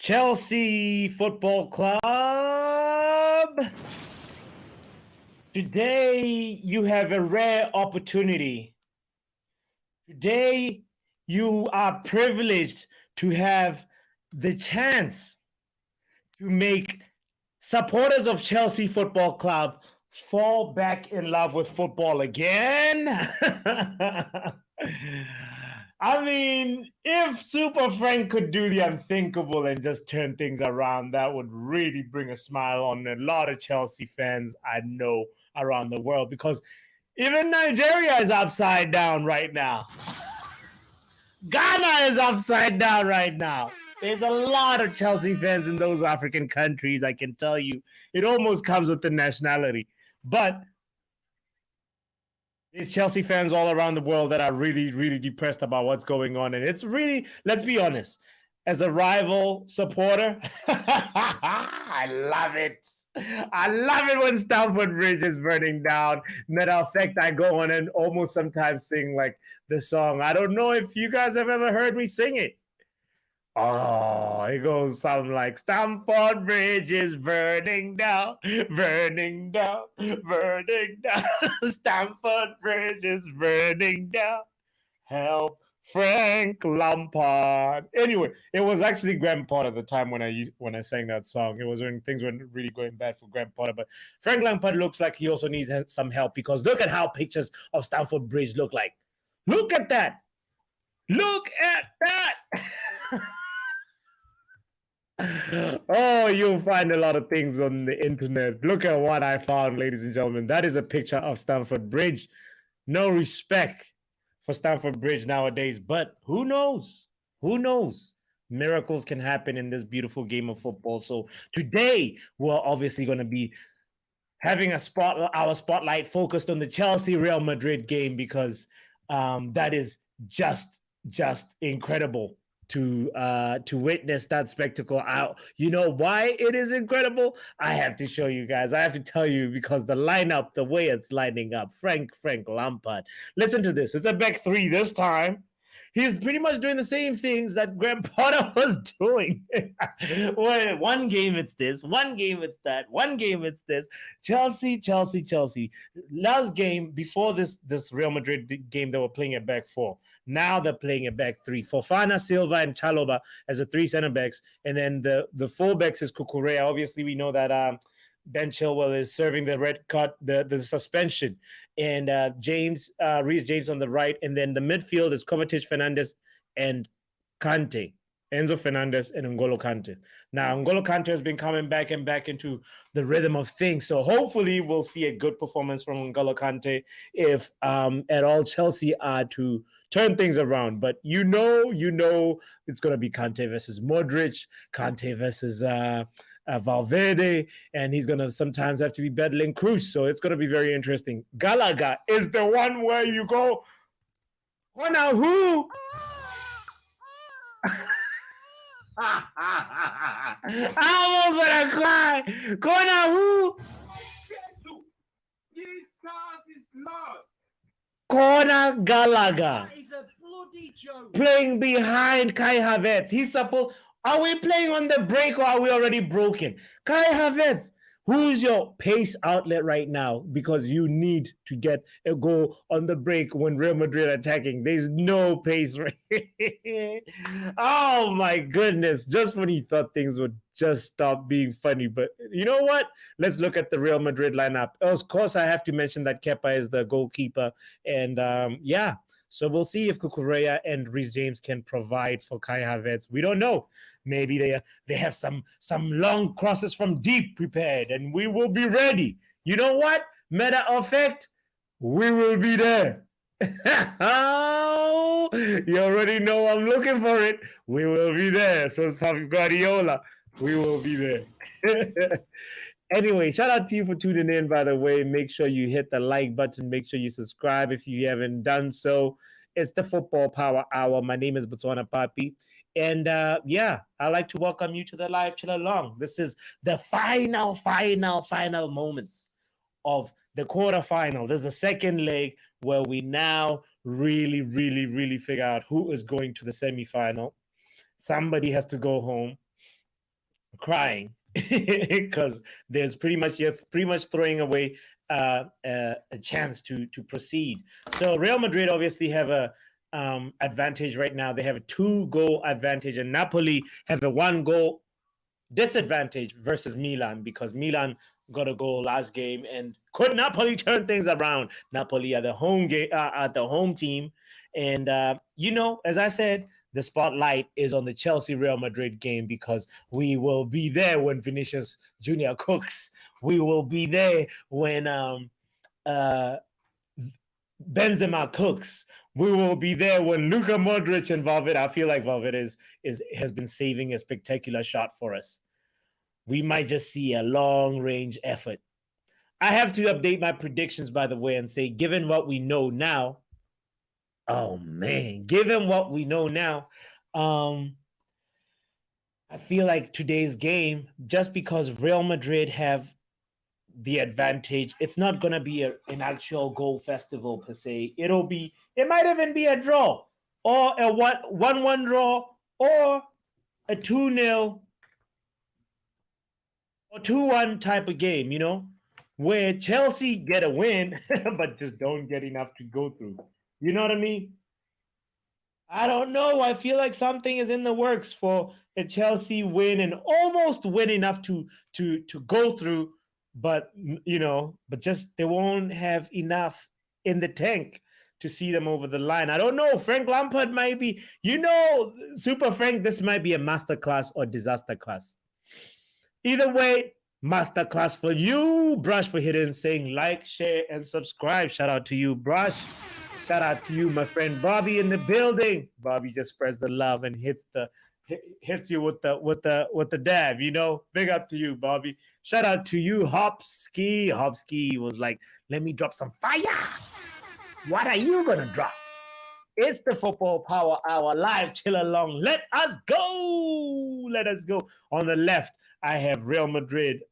Chelsea Football Club. Today, you have a rare opportunity. Today, you are privileged to have the chance to make supporters of Chelsea Football Club fall back in love with football again. I mean, if Super Frank could do the unthinkable and just turn things around, that would really bring a smile on a lot of Chelsea fans I know around the world, because even Nigeria is upside down right now. Ghana is upside down right now. There's a lot of Chelsea fans in those African countries, I can tell you. It almost comes with the nationality. But there's Chelsea fans all around the world that are really, really depressed about what's going on. And it's really, let's be honest, as a rival supporter, I love it. I love it when Stamford Bridge is burning down. Matter of fact, I go on and almost sometimes sing like the song. I don't know if you guys have ever heard me sing it. Oh, it goes something like Stamford Bridge is burning down, burning down, burning down. Stamford Bridge is burning down. Help Frank Lampard. Anyway, it was actually Graham Potter at the time when I sang that song. It was when things were really going bad for Graham Potter. But Frank Lampard looks like he also needs some help, because look at how pictures of Stamford Bridge look like. Look at that. Look at that. Oh, you'll find a lot of things on the internet. Look at what I found, ladies and gentlemen. That is a picture of Stamford Bridge. No respect for Stamford Bridge nowadays, but who knows? Who knows? Miracles can happen in this beautiful game of football. So today, we're obviously going to be having our spotlight focused on the Chelsea Real Madrid game, because that is just incredible to witness that spectacle out. You know why it is incredible? I have to show you guys. I have to tell you, because the lineup, the way it's lining up, Frank Lampard. Listen to this. It's a back three this time. He's pretty much doing the same things that Graham Potter was doing. Well, one game it's this, one game it's that, one game it's this. Chelsea. Last game before this Real Madrid game, they were playing at back four. Now they're playing at back three. Fofana, Silva, and Chalobah as the three center backs, and then the full backs is Cucurella. Obviously, we know that Ben Chilwell is serving the red card, the suspension, and Reece James on the right, and then the midfield is Kovacic, Fernandes, and Kante, Enzo Fernandez, and N'Golo Kante. Now, N'Golo Kante has been coming back into the rhythm of things, so hopefully we'll see a good performance from N'Golo Kante if at all Chelsea are to turn things around. But you know it's going to be Kante versus Modric, Kante versus Valverde, and he's going to sometimes have to be battling Cruz. So it's going to be very interesting. Gallagher is the one where you go, oh, now who? I almost want to cry. Corner who? Jesus is Lord. Corner Gallagher. That is a bloody joke. Playing behind Kai Havertz. He's supposed... Are we playing on the break, or are we already broken? Kai Havertz, who's your pace outlet right now? Because you need to get a goal on the break when Real Madrid are attacking. There's no pace. Oh, my goodness. Just when you thought things would just stop being funny. But you know what? Let's look at the Real Madrid lineup. Of course, I have to mention that Kepa is the goalkeeper. And yeah, so we'll see if Cucurella and Reece James can provide for Kai Havertz. We don't know. Maybe they have some long crosses from deep prepared, and we will be ready. You know what? Matter of fact, we will be there. Oh, you already know I'm looking for it. We will be there. So it's Pep Guardiola. We will be there. Anyway, shout out to you for tuning in, by the way. Make sure you hit the like button. Make sure you subscribe if you haven't done so. It's the Football Power Hour. My name is botswanapapi. And yeah, I'd like to welcome you to the live chill along. This is the final moments of the quarterfinal. There's a second leg where we now really figure out who is going to the semifinal. Somebody has to go home. crying because there's you're pretty much throwing away a chance to proceed. So Real Madrid obviously have a advantage right now. They have a 2-goal advantage, and Napoli have a 1-goal disadvantage versus Milan because Milan got a goal last game. And could Napoli turn things around? Napoli are the home game, at the home team, and as I said, the spotlight is on the Chelsea Real Madrid game because we will be there when Vinicius Junior cooks. We will be there when Benzema cooks. We will be there when Luka Modric and Valverde. I feel like Valverde has been saving a spectacular shot for us. We might just see a long-range effort. I have to update my predictions, by the way, and say, given what we know now, given what we know now, I feel like today's game, just because Real Madrid have the advantage, it's not going to be an actual goal festival per se. It might even be a draw, or a 1-1 draw, or a 2-0 or 2-1 type of game, where Chelsea get a win, but just don't get enough to go through. You know what I mean? I don't know. I feel like something is in the works for a Chelsea win and almost win enough to go through, but just they won't have enough in the tank to see them over the line. I don't know. Frank Lampard might be, Super Frank, this might be a masterclass or disaster class. Either way, masterclass for you. Brush for hitting, saying like, share, and subscribe. Shout out to you, Brush. Shout out to you, my friend Bobby in the building. Bobby just spreads the love and hits you with the dab. Big up to you, Bobby. Shout out to you, Hopsky. Hopsky was like, let me drop some fire. What are you gonna drop? It's the Football Power Hour live chill along. Let us go. Let us go. On the left, I have Real Madrid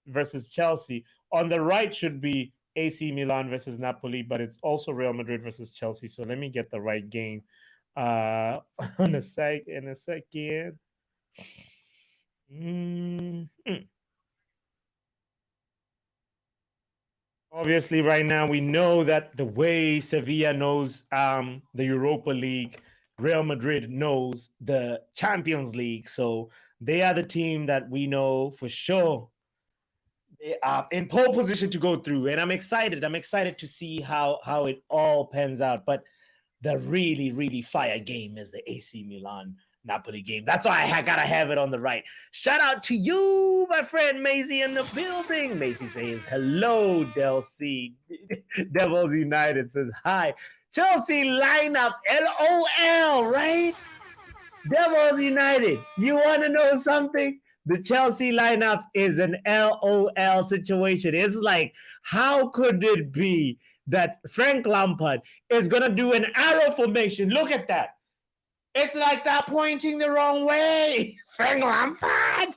versus Chelsea. On the right should be AC Milan versus Napoli, but it's also Real Madrid versus Chelsea. So let me get the right game in a second. Obviously, right now, we know that the way Sevilla knows the Europa League, Real Madrid knows the Champions League. So they are the team that we know for sure they are in pole position to go through. And I'm excited. I'm excited to see how it all pans out. But the really, really fire game is the AC Milan Napoli game. That's why I gotta have it on the right. Shout out to you, my friend Maisie in the building. Maisie says hello, Delcy. Devils United says hi. Chelsea lineup, LOL, right? Devils United. You want to know something? The Chelsea lineup is an LOL situation. It's like, how could it be that Frank Lampard is going to do an arrow formation? Look at that. It's like that pointing the wrong way. Frank Lampard.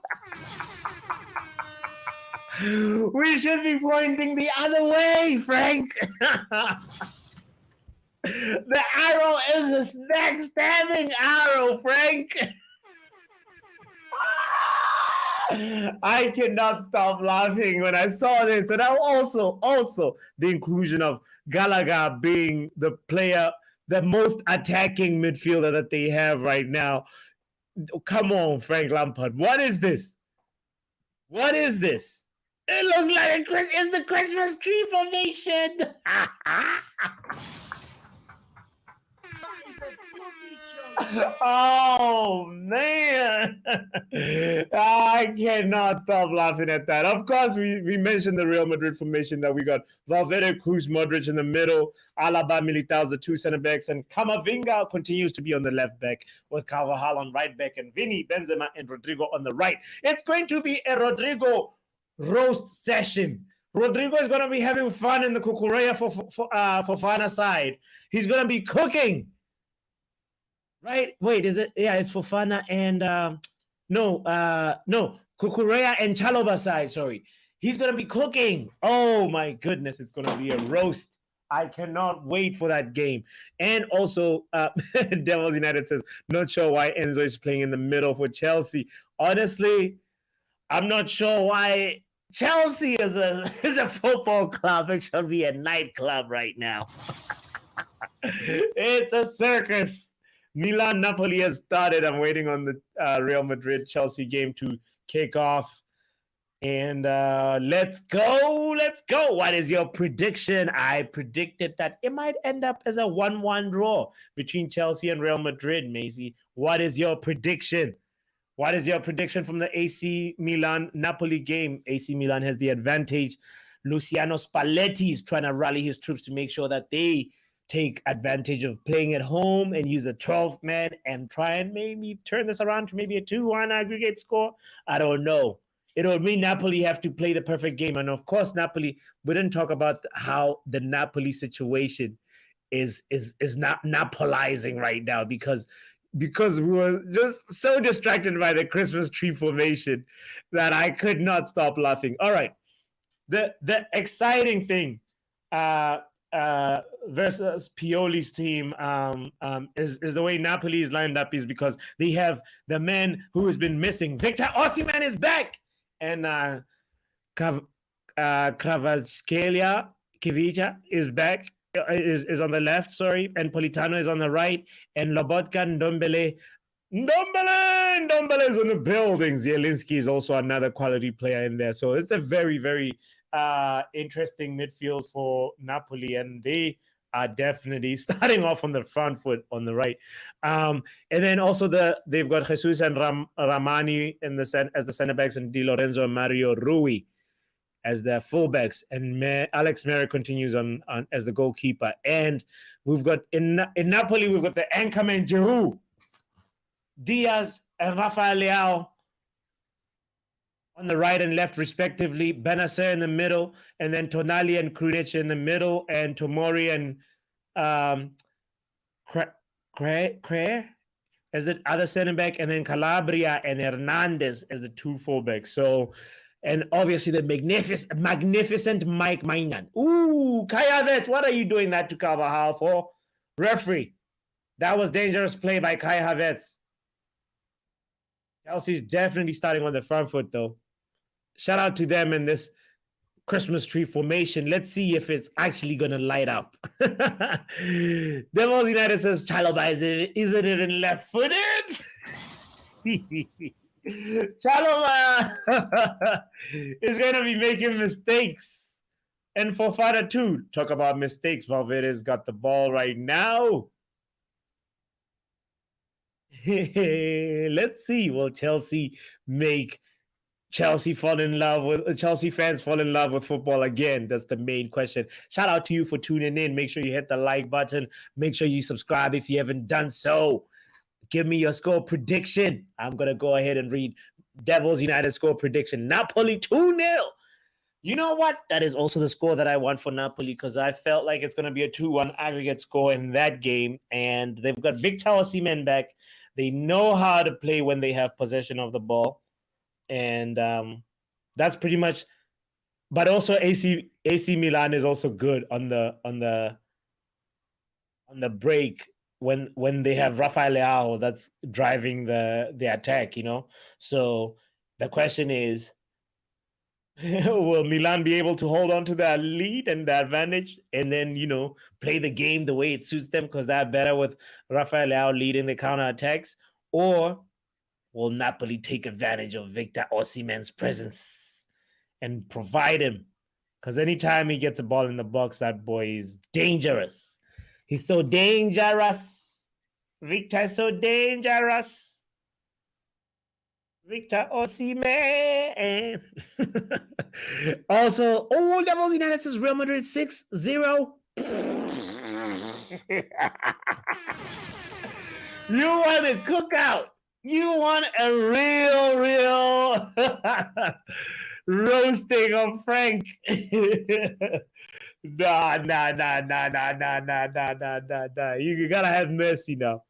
We should be pointing the other way, Frank. The arrow is a backstabbing arrow, Frank. I cannot stop laughing when I saw this. And also the inclusion of Gallagher being the player, the most attacking midfielder that they have right now. Come on, Frank Lampard. What is this? What is this? It looks like it's the Christmas tree formation. Oh man, I cannot stop laughing at that. Of course, we mentioned the Real Madrid formation that we got Valverde, Cruz, Modric in the middle, Alaba, Militao as the two center backs, and Camavinga continues to be on the left back with Carvajal on right back and Vini, Benzema, and Rodrigo on the right. It's going to be a Rodrigo roast session. Rodrigo is going to be having fun in the Cucurella for Fofana side. He's going to be cooking. Right? Wait, is it? Yeah, it's Fofana and no, Cucurella and Chalobah side. Sorry, he's gonna be cooking. Oh my goodness, it's gonna be a roast. I cannot wait for that game. And also, Devils United says not sure why Enzo is playing in the middle for Chelsea. Honestly, I'm not sure why Chelsea is a football club. It should be a nightclub right now. It's a circus. Milan Napoli has started. I'm waiting on the Real Madrid Chelsea game to kick off. And let's go. Let's go. What is your prediction? I predicted that it might end up as a 1-1 draw between Chelsea and Real Madrid, Macy. What is your prediction? What is your prediction from the AC Milan Napoli game? AC Milan has the advantage. Luciano Spalletti is trying to rally his troops to make sure that they take advantage of playing at home and use a 12th man and try and maybe turn this around to maybe a 2-1 aggregate score. I don't know. It'll mean Napoli have to play the perfect game. And of course, Napoli, we didn't talk about how the Napoli situation is not Napolizing right now because we were just so distracted by the Christmas tree formation that I could not stop laughing. All right. The exciting thing versus Pioli's team is the way Napoli is lined up is because they have the man who has been missing. Victor Osimhen is back. And Kvaratskhelia Kivica is back, is on the left, sorry, and Politano is on the right, and Lobotka Ndombele is on the building. Zielinski is also another quality player in there. So it's a very, very interesting midfield for Napoli, and they are definitely starting off on the front foot on the right. And then also they've got Jesus and Ramani in as the center backs, and Di Lorenzo and Mario Rui as their fullbacks, and Alex Meret continues on as the goalkeeper. And we've got in Napoli, we've got the anchorman Giroud, Diaz, and Rafael Leao on the right and left, respectively. Benacer in the middle, and then Tonali and Krunic in the middle, and Tomori and Craig as the other center back, and then Calabria and Hernandez as the two fullbacks. So, and obviously the magnificent Mike Maignan. Ooh, Kai Havertz, what are you doing that to Carvajal for? Referee, that was dangerous play by Kai Havertz. Chelsea's definitely starting on the front foot, though. Shout out to them in this Christmas tree formation. Let's see if it's actually going to light up. Devils United says, Chalobah isn't even left-footed. Chalobah is going to be making mistakes. And Fofana too. Talk about mistakes. Valverde's got the ball right now. Let's see. Will Chelsea make Chelsea fans fall in love with football again? That's the main question. Shout out to you for tuning in. Make sure you hit the like button. Make sure you subscribe if you haven't done so. Give me your score prediction. I'm going to go ahead and read Devils United score prediction. Napoli 2-0. You know what? That is also the score that I want for Napoli because I felt like it's going to be a 2-1 aggregate score in that game. And they've got Victor Osimhen back. They know how to play when they have possession of the ball. And that's pretty much. But also AC Milan is also good on the break when they have Rafael Leao that's driving the attack, you know. So the question is, will Milan be able to hold on to that lead and the advantage and then, you know, play the game the way it suits them because they're better with Rafael Leao leading the counter attacks? Or will Napoli take advantage of Victor Osimhen's presence and provide him? Because anytime he gets a ball in the box, that boy is dangerous. He's so dangerous. Victor is so dangerous. Victor Osimhen. Also, Devils United says Real Madrid 6-0. You want a cookout. You want a real roasting of Frank. Nah. You gotta have mercy now.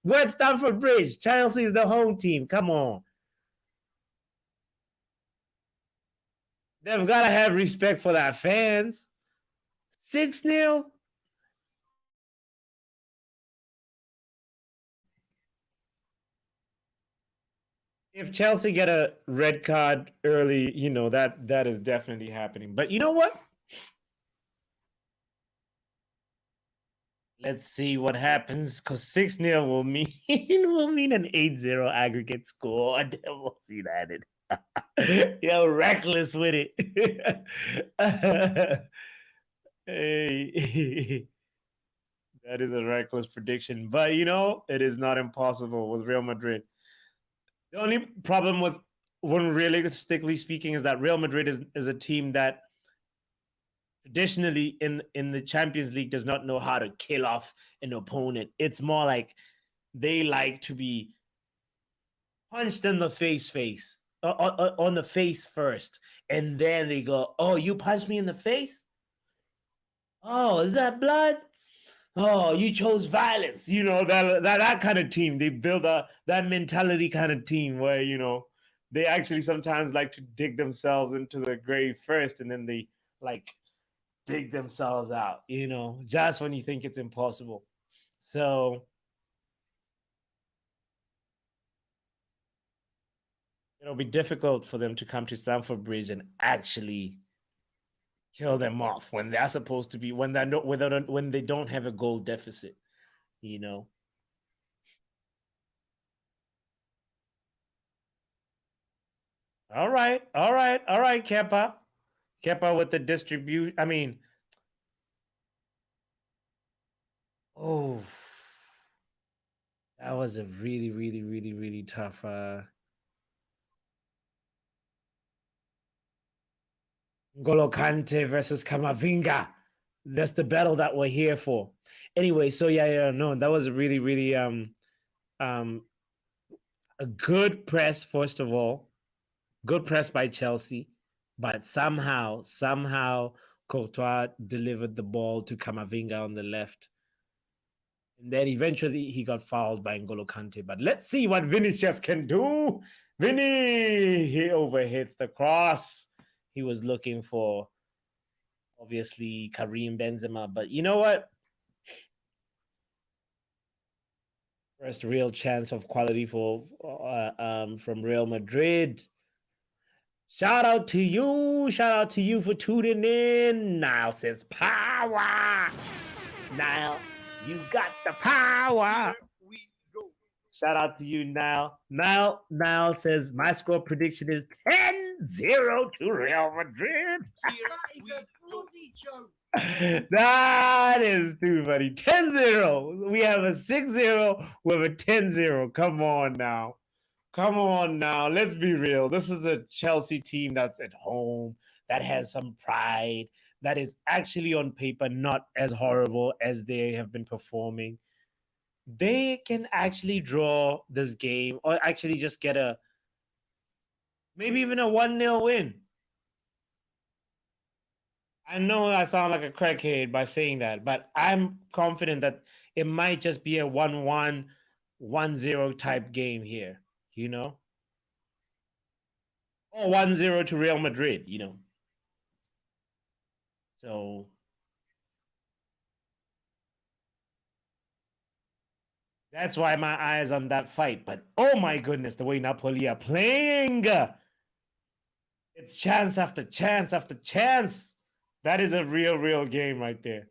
Where's Stamford Bridge? Chelsea's the home team. Come on. They've gotta have respect for their fans. 6-0. If Chelsea get a red card early, that is definitely happening. But you know what? Let's see what happens, because 6-0 will mean will mean an 8-0 aggregate score. We'll see that. Yo, reckless with it. Hey. That is a reckless prediction. But it is not impossible with Real Madrid. The only problem with when realistically speaking is that Real Madrid is a team that traditionally in the Champions League does not know how to kill off an opponent. It's more like they like to be punched in the face on the face first, and then they go, "Oh, you punched me in the face? Oh, is that blood? Oh, you chose violence." That kind of team. They build that mentality kind of team where they actually sometimes like to dig themselves into the grave first, and then they like dig themselves out, just when you think it's impossible. So it'll be difficult for them to come to Stamford Bridge and actually kill them off when they're supposed to be when they don't have a goal deficit, All right, Kepa. Kepa with the distribute. I mean, oh, that was a really, really, really, really tough. N'Golo Kante versus Camavinga. That's the battle that we're here for. Anyway, so no, that was a really, really a good press. First of all, good press by Chelsea, but somehow Courtois delivered the ball to Camavinga on the left. And then eventually he got fouled by N'Golo Kante. But let's see what Vinicius can do. Vinny, he overhits the cross. He was looking for, obviously, Karim Benzema. But you know what? First real chance of quality from Real Madrid. Shout out to you. Shout out to you for tuning in. Niall says power. Niall, you got the power. Here we go. Shout out to you, Niall. Niall says my score prediction is 10-0 to Real Madrid. Here that is a bloody joke. That is too funny. 10-0. We have a 6-0. We have a 10-0. Come on now. Come on now. Let's be real. This is a Chelsea team that's at home, that has some pride, that is actually on paper not as horrible as they have been performing. They can actually draw this game or actually just get maybe even a 1-0 win. I know I sound like a crackhead by saying that, but I'm confident that it might just be a 1-1, 1-0 type game here, Or 1-0 to Real Madrid, So that's why my eyes on that fight. But oh my goodness, the way Napoli are playing. It's chance after chance after chance. That is a real game right there.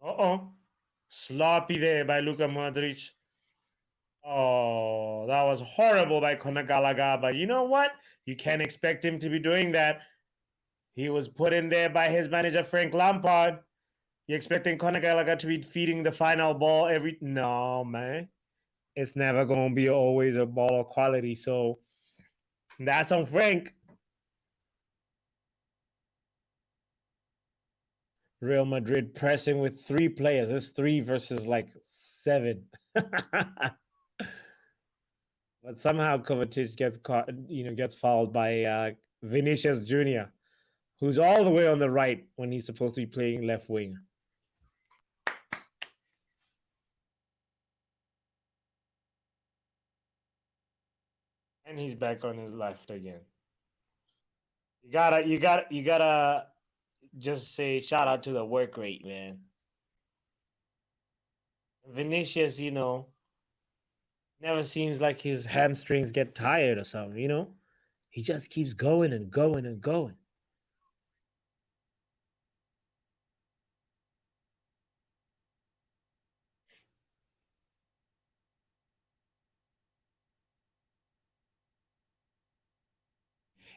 Uh-oh. Sloppy there by Luka Modric. Oh, that was horrible by Konagalaga. But you know what? You can't expect him to be doing that. He was put in there by his manager, Frank Lampard. You're expecting Konagalaga to be feeding the final ball every... No, man. It's never going to be always a ball of quality. So that's on Frank. Real Madrid pressing with 3 players. It's 3 versus like 7. But somehow Kovacic gets caught, gets fouled by Vinicius Jr., who's all the way on the right when he's supposed to be playing left wing. And he's back on his left again. You gotta just say shout out to the work rate, man. Vinicius, never seems like his hamstrings get tired or something. He just keeps going and going and going.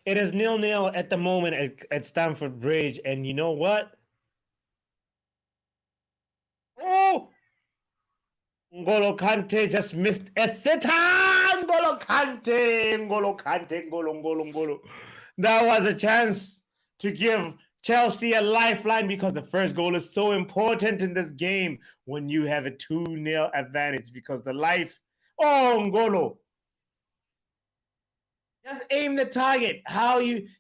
It is 0-0 at the moment at Stamford Bridge, and you know what? Oh! N'Golo Kante just missed a sitter! N'Golo Kante! N'Golo Kante! N'Golo. That was a chance to give Chelsea a lifeline because the first goal is so important in this game when you have a 2-0 advantage because the life... Oh, N'Golo! Just aim the target.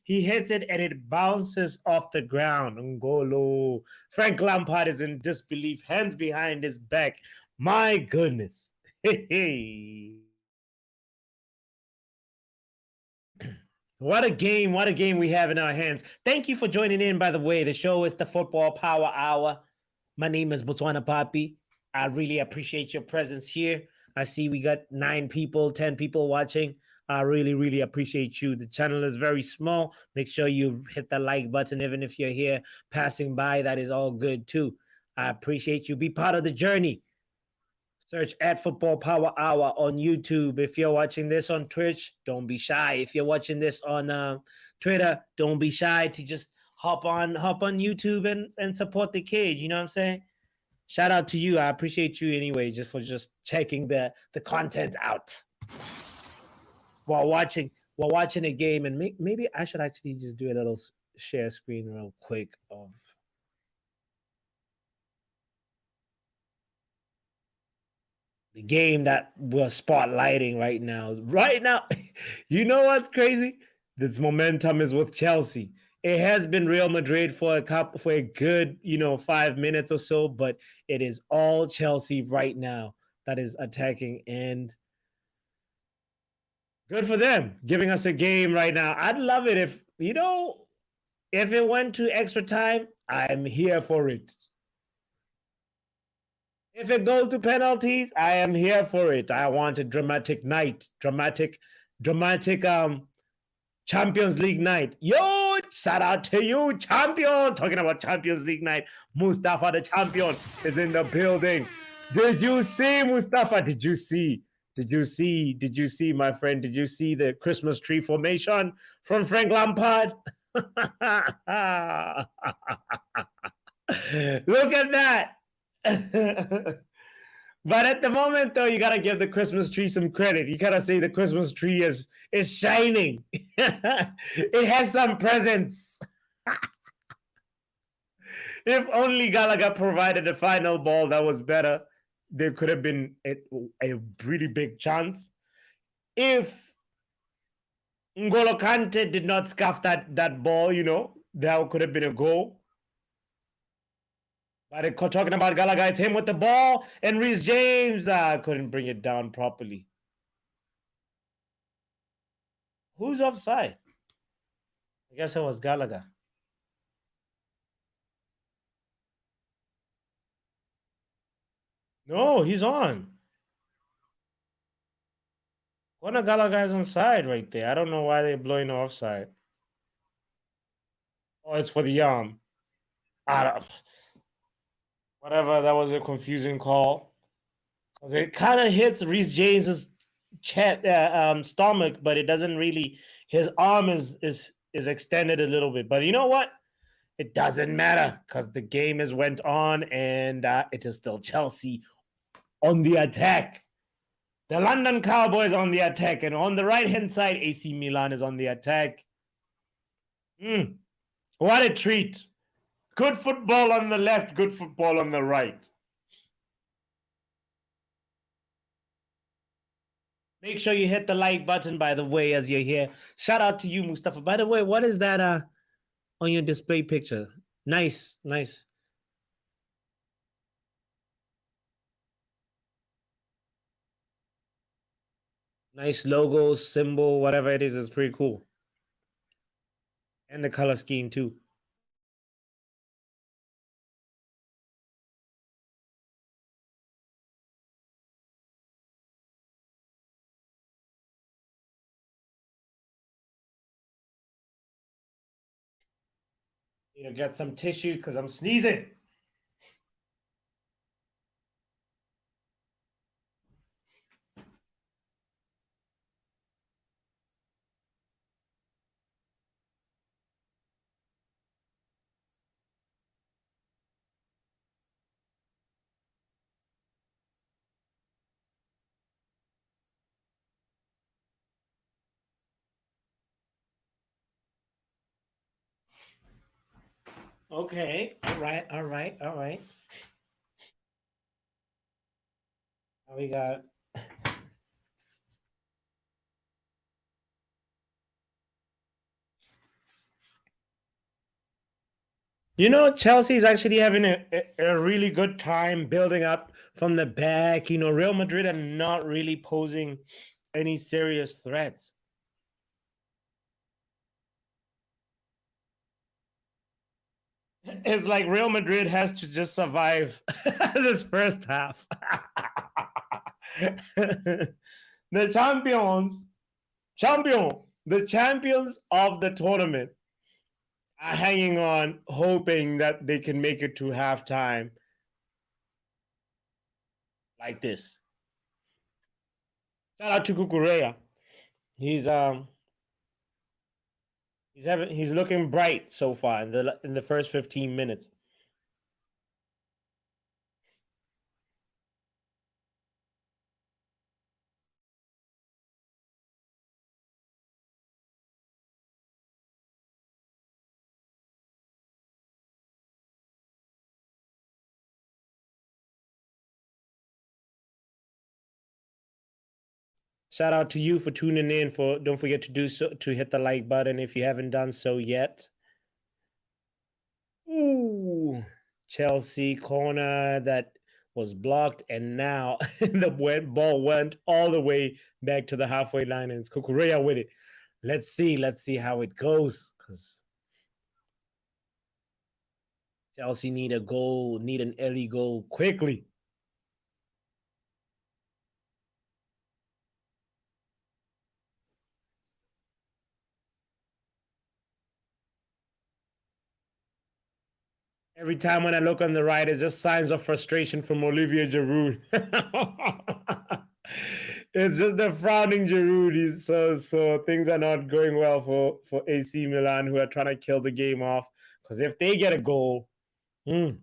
He hits it and it bounces off the ground. N'Golo. Frank Lampard is in disbelief, hands behind his back. My goodness. What a game we have in our hands. Thank you for joining in, by the way. The show is the Football Power Hour. My name is Botswanapapi. I really appreciate your presence here. I see we got 9 people, 10 people watching. I really, really appreciate you. The channel is very small. Make sure you hit the like button, even if you're here passing by. That is all good, too. I appreciate you. Be part of the journey. Search at Football Power Hour on YouTube. If you're watching this on Twitch, don't be shy. If you're watching this on Twitter, don't be shy to just hop on YouTube and support the kid. You know what I'm saying? Shout out to you. I appreciate you anyway, just for checking the content out while watching a game. And maybe I should actually just do a little share screen real quick of the game that we're spotlighting right now. Right now, you know what's crazy? This momentum is with Chelsea. It has been Real Madrid for a good, 5 minutes or so, but it is all Chelsea right now that is attacking, and good for them giving us a game right now. I'd love it if it went to extra time. I'm here for it. If it goes to penalties, I am here for it. I want a dramatic night. Dramatic Champions League night. Yo, shout out to you, champion. Talking about Champions League night. Mustafa the champion is in the building. Did you see, Mustafa? Did you see, my friend? Did you see the Christmas tree formation from Frank Lampard? Look at that. But at the moment, though, you gotta give the Christmas tree some credit. You gotta say the Christmas tree is shining. It has some presents. If only Gallagher provided a final ball that was better, there could have been a really big chance. If N'Golo Kante did not scuff that ball, that could have been a goal. But talking about Gallagher, it's him with the ball, and Reece James couldn't bring it down properly. Who's offside? I guess it was Gallagher. No, he's on. Conor Gallagher is on side right there. I don't know why they're blowing offside. Oh, it's for the arm. Whatever, that was a confusing call. Because it kind of hits Reece James's stomach, but it doesn't really. His arm is extended a little bit. But you know what? It doesn't matter because the game went on, and it is still Chelsea on the attack. The London Cowboys on the attack, and on the right-hand side, AC Milan is on the attack. What a treat. Good football on the left, good football on the right. Make sure you hit the like button, by the way, as you're here. Shout out to you, Mustafa. By the way, what is that on your display picture? Nice. Nice logo, symbol, whatever it is pretty cool. And the color scheme, too. Need to get some tissue because I'm sneezing. Okay. All right. All right. All right. Now we got. You know, Chelsea's actually having a really good time building up from the back. You know, Real Madrid are not really posing any serious threats. It's like Real Madrid has to just survive this first half. The the champions of the tournament are hanging on, hoping that they can make it to halftime like this. Shout out to Kukurea. He's he's looking bright so far in the first 15 minutes. Shout out to you for tuning in. For don't forget to do so, to hit the like button if you haven't done so yet. Ooh, Chelsea corner that was blocked, and now the ball went all the way back to the halfway line, and it's Kukurea with it. Let's see how it goes, because Chelsea need a goal, need an early goal quickly. Every time when I look on the right, it's just signs of frustration from Olivier Giroud. It's just the frowning Giroud. So things are not going well for AC Milan, who are trying to kill the game off. Because if they get a goal, it'll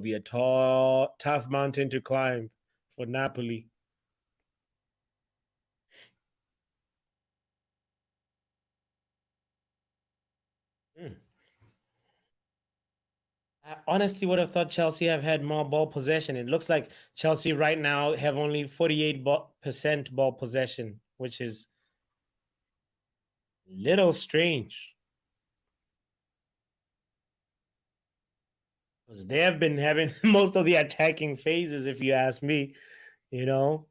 be a tough mountain to climb for Napoli. I honestly would have thought Chelsea have had more ball possession. It looks like Chelsea right now have only 48% ball possession, which is little strange. Because they have been having most of the attacking phases, if you ask me, you know.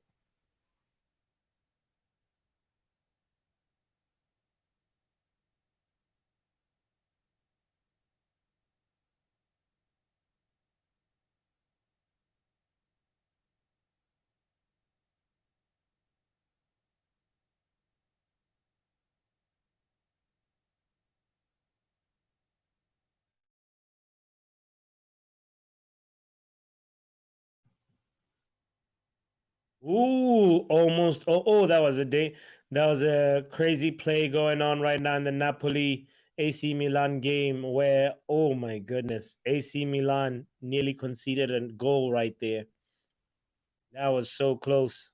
Ooh, almost. Oh, that was a day. That was a crazy play going on right now in the Napoli AC Milan game where, oh my goodness, AC Milan nearly conceded a goal right there. That was so close.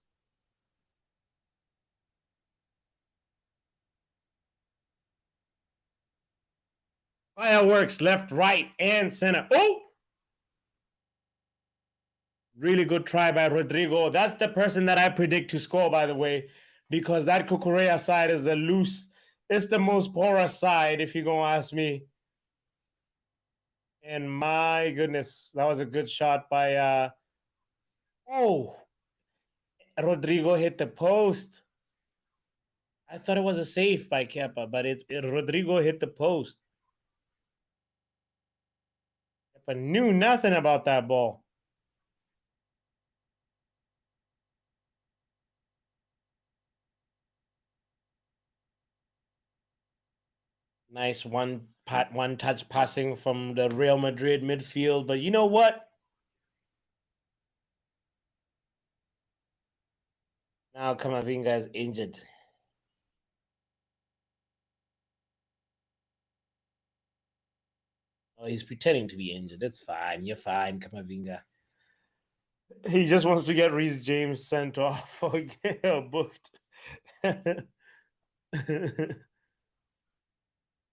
Fireworks left, right, and center. Oh, really good try by Rodrigo. That's the person that I predict to score, by the way, because that Cucurella side is the loose. It's the most porous side, if you're going to ask me. And my goodness, that was a good shot by oh, Rodrigo hit the post. I thought it was a save by Kepa, but Rodrigo hit the post. Kepa knew nothing about that ball. Nice one one-touch passing from the Real Madrid midfield. But you know what? Now Camavinga is injured. Oh, he's pretending to be injured. That's fine. You're fine, Camavinga. He just wants to get Reece James sent off or booked.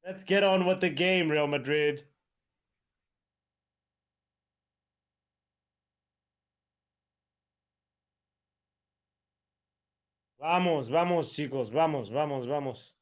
Let's get on with the game, Real Madrid. Vamos, vamos, chicos. Vamos, vamos, vamos.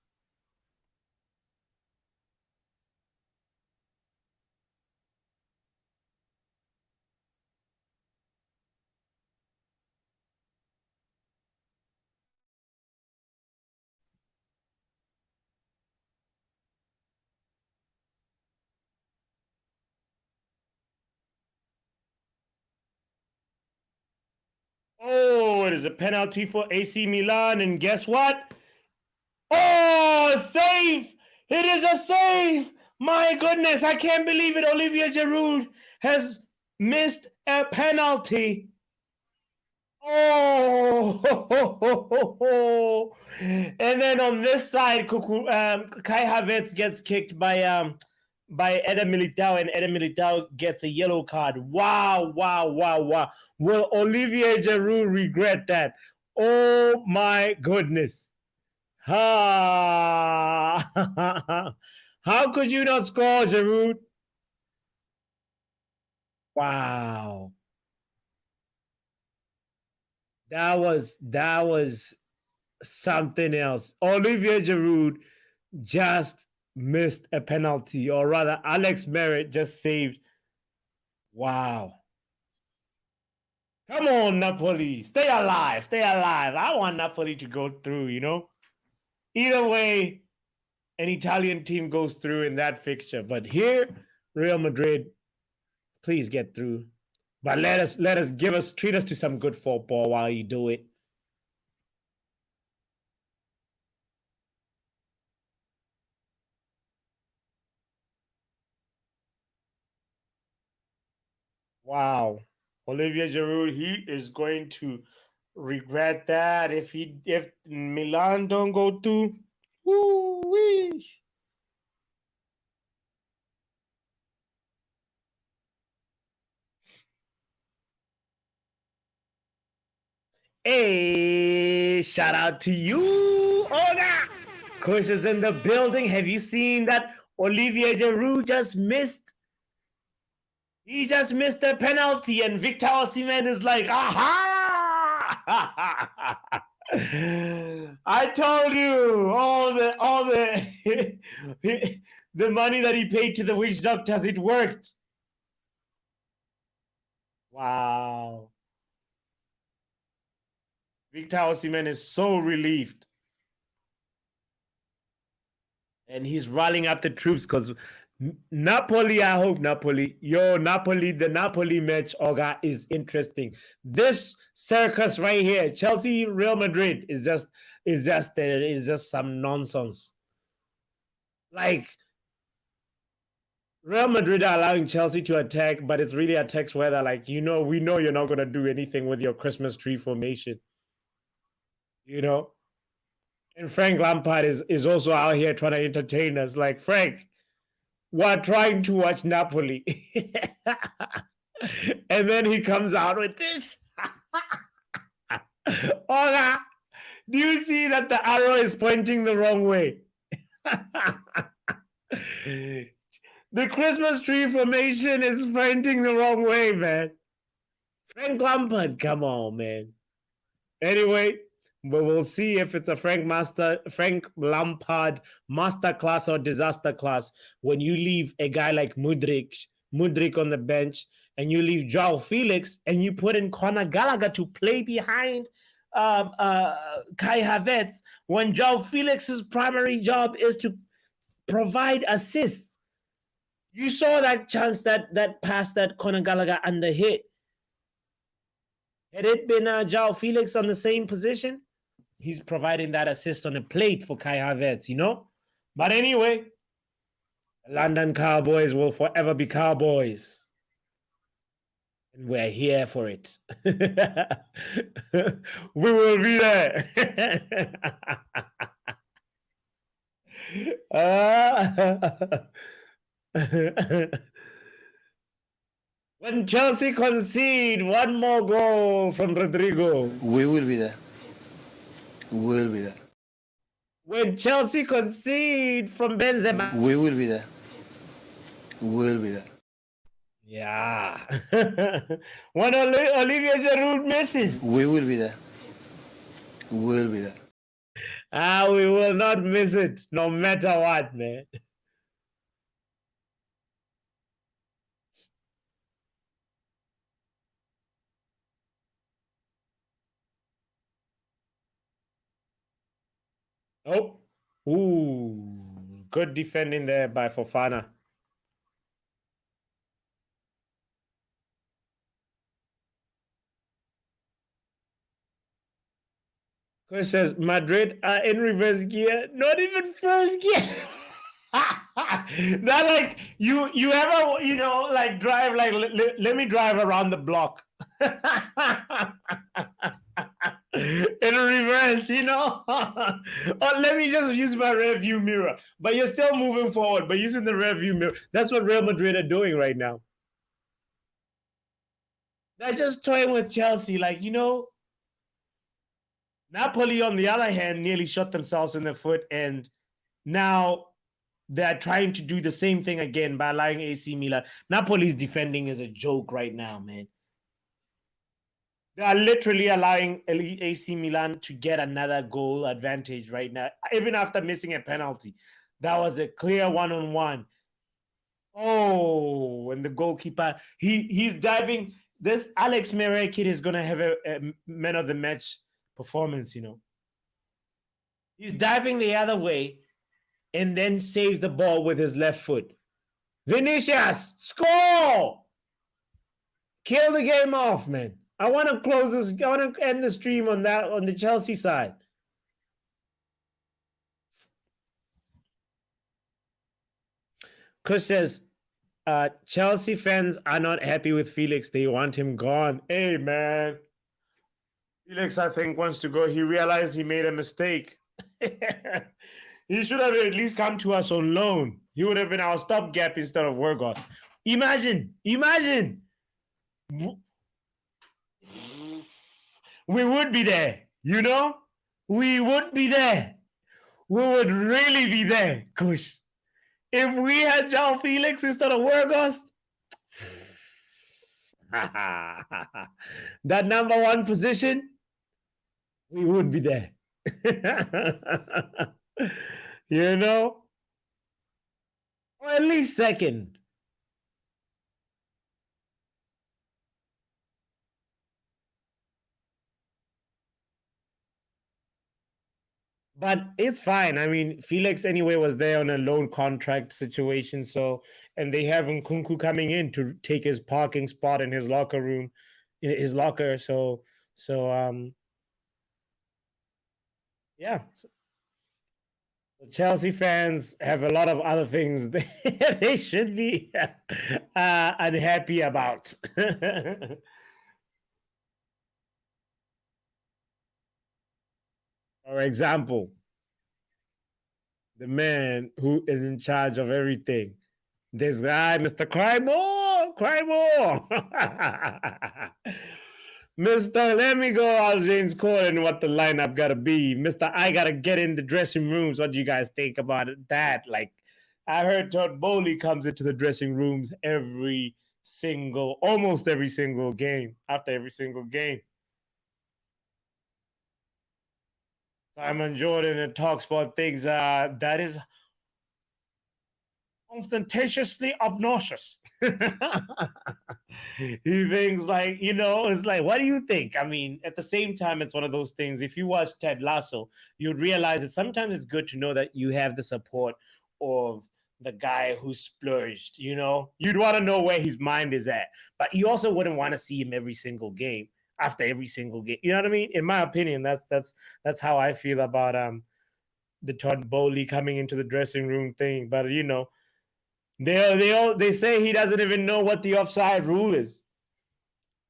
Oh, it is a penalty for AC Milan. And guess what? Oh, save! It is a save! My goodness, I can't believe it. Olivier Giroud has missed a penalty. Oh, and then on this side, Kai Havertz gets kicked by Eder Militao, and Eder Militao gets a yellow card. Wow, wow, wow, wow. Will Olivier Giroud regret that? Oh my goodness. How could you not score, Giroud? Wow. That was something else. Olivier Giroud just missed a penalty, or rather, Alex Merritt just saved. Wow. Come on, Napoli. Stay alive. Stay alive. I want Napoli to go through, you know? Either way, an Italian team goes through in that fixture. But here, Real Madrid, please get through. But treat us to some good football while you do it. Wow. Olivier Giroud, he is going to regret that if Milan don't go through. Woo-wee. Hey, shout out to you, Oga. Coach is in the building. Have you seen that Olivier Giroud just missed? He just missed a penalty, and Victor Osimhen is like, aha! I told you all the the money that he paid to the witch doctors, it worked. Wow. Victor Osimhen is so relieved. And he's rallying up the troops because Napoli, I hope Napoli, the Napoli match, Oga, is interesting. This circus right here, Chelsea, Real Madrid, is just some nonsense. Like, Real Madrid are allowing Chelsea to attack, but it's really attacks where they're like, we know you're not going to do anything with your Christmas tree formation. You know? And Frank Lampard is also out here trying to entertain us. Like, Frank, we're trying to watch Napoli. And then he comes out with this. Oga, do you see that the arrow is pointing the wrong way? The Christmas tree formation is pointing the wrong way, man. Frank Lampard, come on, man. Anyway, but we'll see if it's a Frank Lampard masterclass or disaster class when you leave a guy like Mudryk on the bench, and you leave João Felix and you put in Conor Gallagher to play behind Kai Havertz, when João Felix's primary job is to provide assists. You saw that chance, that pass that Conor Gallagher underhit. Had it been João Felix on the same position, he's providing that assist on a plate for Kai Havertz, But anyway, London Cowboys will forever be Cowboys. And we're here for it. We will be there. When Chelsea concede one more goal from Rodrigo. We will be there. We will be there. When Chelsea concede from Benzema. We will be there. We will be there. Yeah. When Olivier Giroud misses. We will be there. We will be there. We will not miss it, no matter what, man. Oh, ooh, good defending there by Fofana. Chris says Madrid are in reverse gear, not even first gear. That like you ever like drive like let me drive around the block in reverse, or let me just use my rear view mirror. But you're still moving forward, but using the rear view mirror. That's what Real Madrid are doing right now. They're just toying with Chelsea, like Napoli, on the other hand, nearly shot themselves in the foot, and now they're trying to do the same thing again by allowing AC Milan. Napoli's defending is a joke right now, man. They are literally allowing AC Milan to get another goal advantage right now, even after missing a penalty. That was a clear one-on-one. Oh, and the goalkeeper, he's diving. This Alex Meret kid is going to have a man of the match performance, He's diving the other way and then saves the ball with his left foot. Vinicius, score! Kill the game off, man. I want to close this. I want to end the stream on the Chelsea side. Chris says, Chelsea fans are not happy with Felix. They want him gone. Hey, man. Felix, I think, wants to go. He realized he made a mistake. He should have at least come to us on loan. He would have been our stopgap instead of Wergos. Imagine. We would be there, We would be there. We would really be there, Kush. If we had João Felix instead of Wergos, that number one position, we would be there. Or at least second. But it's fine. I mean, Felix anyway was there on a loan contract situation, and they have Nkunku coming in to take his parking spot in his locker room, yeah. So Chelsea fans have a lot of other things they should be unhappy about. For example, the man who is in charge of everything. This guy, Mr. Cry More. Mr. Let me go ask James Corden what the lineup got to be. Mr. I got to get in the dressing rooms. What do you guys think about that? Like, I heard Todd Bowley comes into the dressing rooms almost every single game, after every single game. Simon Jordan and TalkSport thinks that is ostentatiously obnoxious. He thinks like, it's like, what do you think? I mean, at the same time, it's one of those things. If you watch Ted Lasso, you'd realize that sometimes it's good to know that you have the support of the guy who splurged, You'd want to know where his mind is at. But you also wouldn't want to see him every single game. After every single game, you know what I mean? In my opinion, that's how I feel about the Todd Bowley coming into the dressing room thing. But They say he doesn't even know what the offside rule is.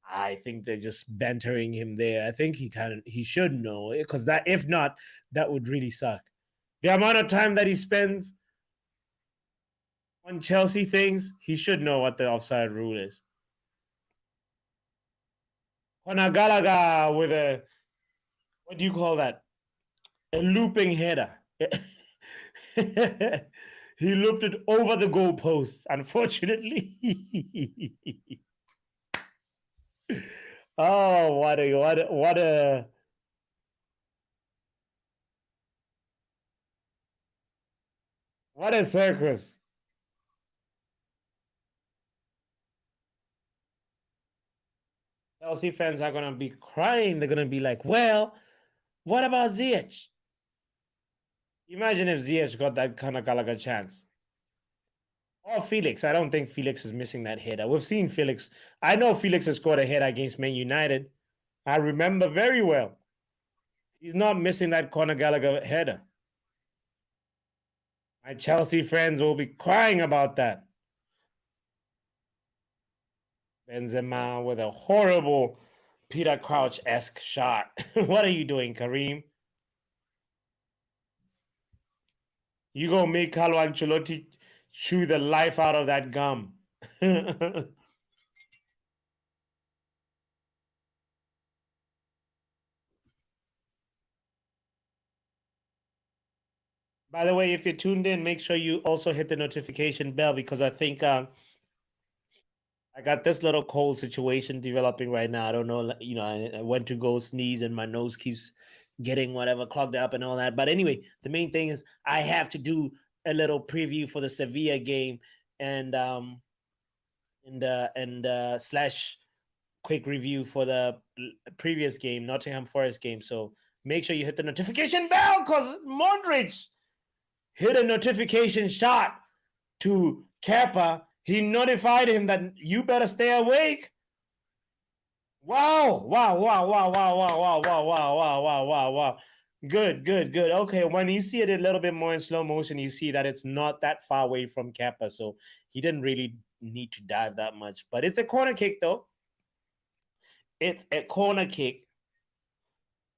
I think they're just bantering him there. I think he should know, because that, if not, that would really suck. The amount of time that he spends on Chelsea things, he should know what the offside rule is. Konagalaga with a, what do you call that? A looping header. He looped it over the goalposts, unfortunately. Oh, what a circus. Chelsea fans are gonna be crying. They're gonna be like, well, what about Ziyech? Imagine if Ziyech got that kind of Gallagher chance. Or Felix. I don't think Felix is missing that header. We've seen Felix. I know Felix has scored a header against Man United. I remember very well. He's not missing that Conor Gallagher header. My Chelsea friends will be crying about that. Benzema with a horrible Peter Crouch-esque shot. What are you doing, Kareem? You gonna make Carlo Ancelotti chew the life out of that gum. By the way, if you're tuned in, make sure you also hit the notification bell, because I think I got this little cold situation developing right now. I don't know, I went to go sneeze and my nose keeps getting whatever clogged up and all that. But anyway, the main thing is I have to do a little preview for the Sevilla game and slash quick review for the previous game, Nottingham Forest game. So make sure you hit the notification bell, because Modric hit a notification shot to Kepa. He notified him that you better stay awake. Wow. Good. Okay, when you see it a little bit more in slow motion, you see that it's not that far away from Kepa, so he didn't really need to dive that much. But it's a corner kick, though. It's a corner kick.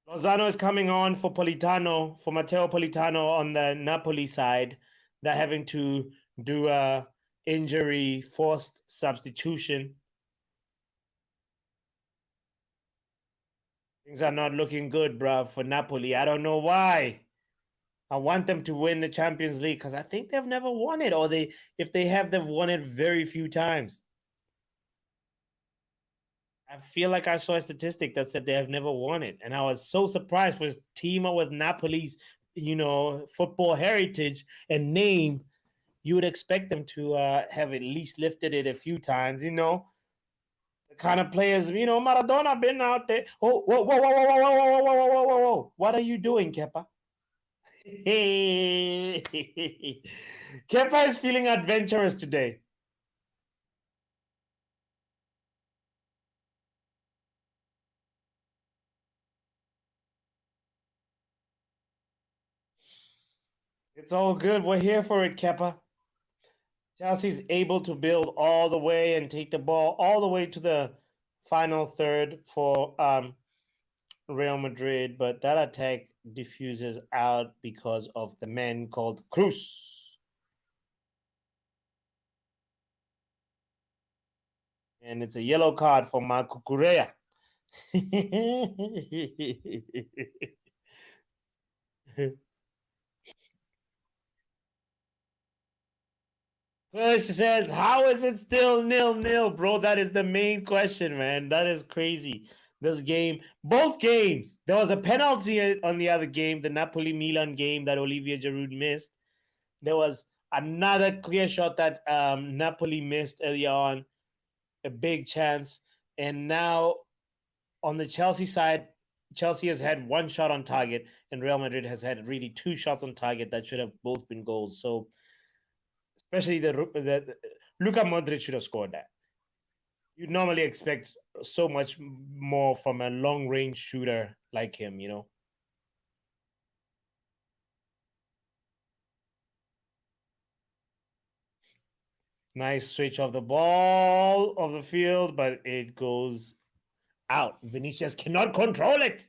Lozano is coming on for Matteo Politano on the Napoli side. They're having to do a injury forced substitution. Things are not looking good, bro, for Napoli. I don't know why. I want them to win the Champions League, because I think they've never won it, or if they have, they've won it very few times. I feel like I saw a statistic that said they have never won it, and I was so surprised for a team with Napoli's, football heritage and name. You would expect them to have at least lifted it a few times, the kind of players, Maradona been out there. Oh, whoa. What are you doing, Kepa? Hey. Kepa is feeling adventurous today. It's all good. We're here for it, Kepa. Chelsea's able to build all the way and take the ball all the way to the final third for Real Madrid, but that attack diffuses out because of the man called Cruz. And it's a yellow card for Marco Correa. Push says, how is it still 0-0, bro? That is the main question, man. That is crazy. This game, both games, there was a penalty on the other game, the Napoli-Milan game that Olivier Giroud missed. There was another clear shot that Napoli missed earlier on, a big chance. And now on the Chelsea side, Chelsea has had one shot on target, and Real Madrid has had really two shots on target that should have both been goals. So especially the Luka Modric should have scored that. You'd normally expect so much more from a long-range shooter like him, Nice switch of the ball of the field, but it goes out. Vinicius cannot control it.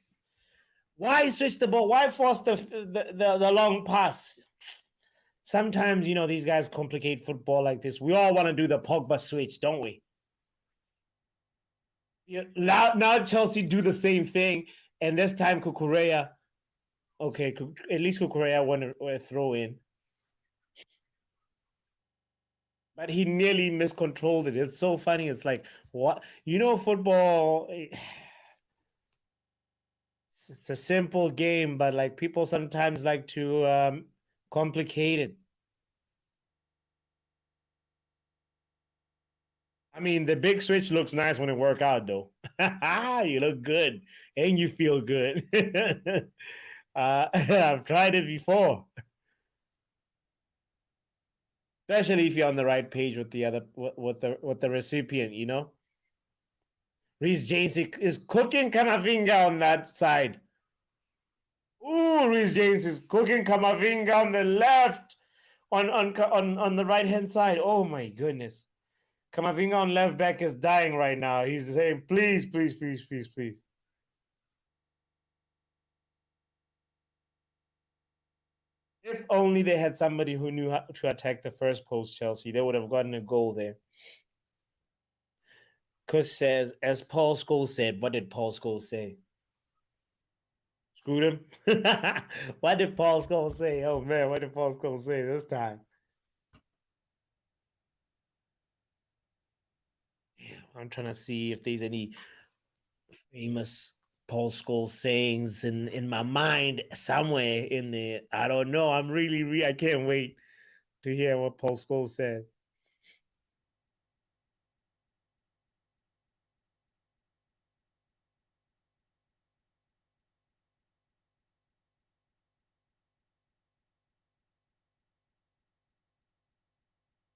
Why switch the ball? Why force the long pass? Sometimes, you know, these guys complicate football like this. We all want to do the Pogba switch, don't we? Yeah, now Chelsea do the same thing, and this time Cucurella, okay, at least Cucurella won a throw in, but he nearly miscontrolled it. It's so funny. It's like, what, you know, football. It's a simple game, but like people sometimes like to complicate it. I mean, the big switch looks nice when it work out, though. You look good and you feel good. I've tried it before, especially if you're on the right page with the other with the recipient. You know, Reece James is cooking Kamavinga on that side. Ooh, Reece James is cooking Kamavinga on the left, on the right hand side. Oh my goodness. Kamavinga on left back is dying right now. He's saying, please, please, please, please, please. If only they had somebody who knew how to attack the first post, Chelsea, they would have gotten a goal there. Kush says, as Paul Scholes said, what did Paul Scholes say? Screwed him? What did Paul Scholes say? Oh, man, what did Paul Scholes say this time? I'm trying to see if there's any famous Paul Scholes sayings in my mind somewhere in there. I don't know. I'm really I can't wait to hear what Paul Scholes said.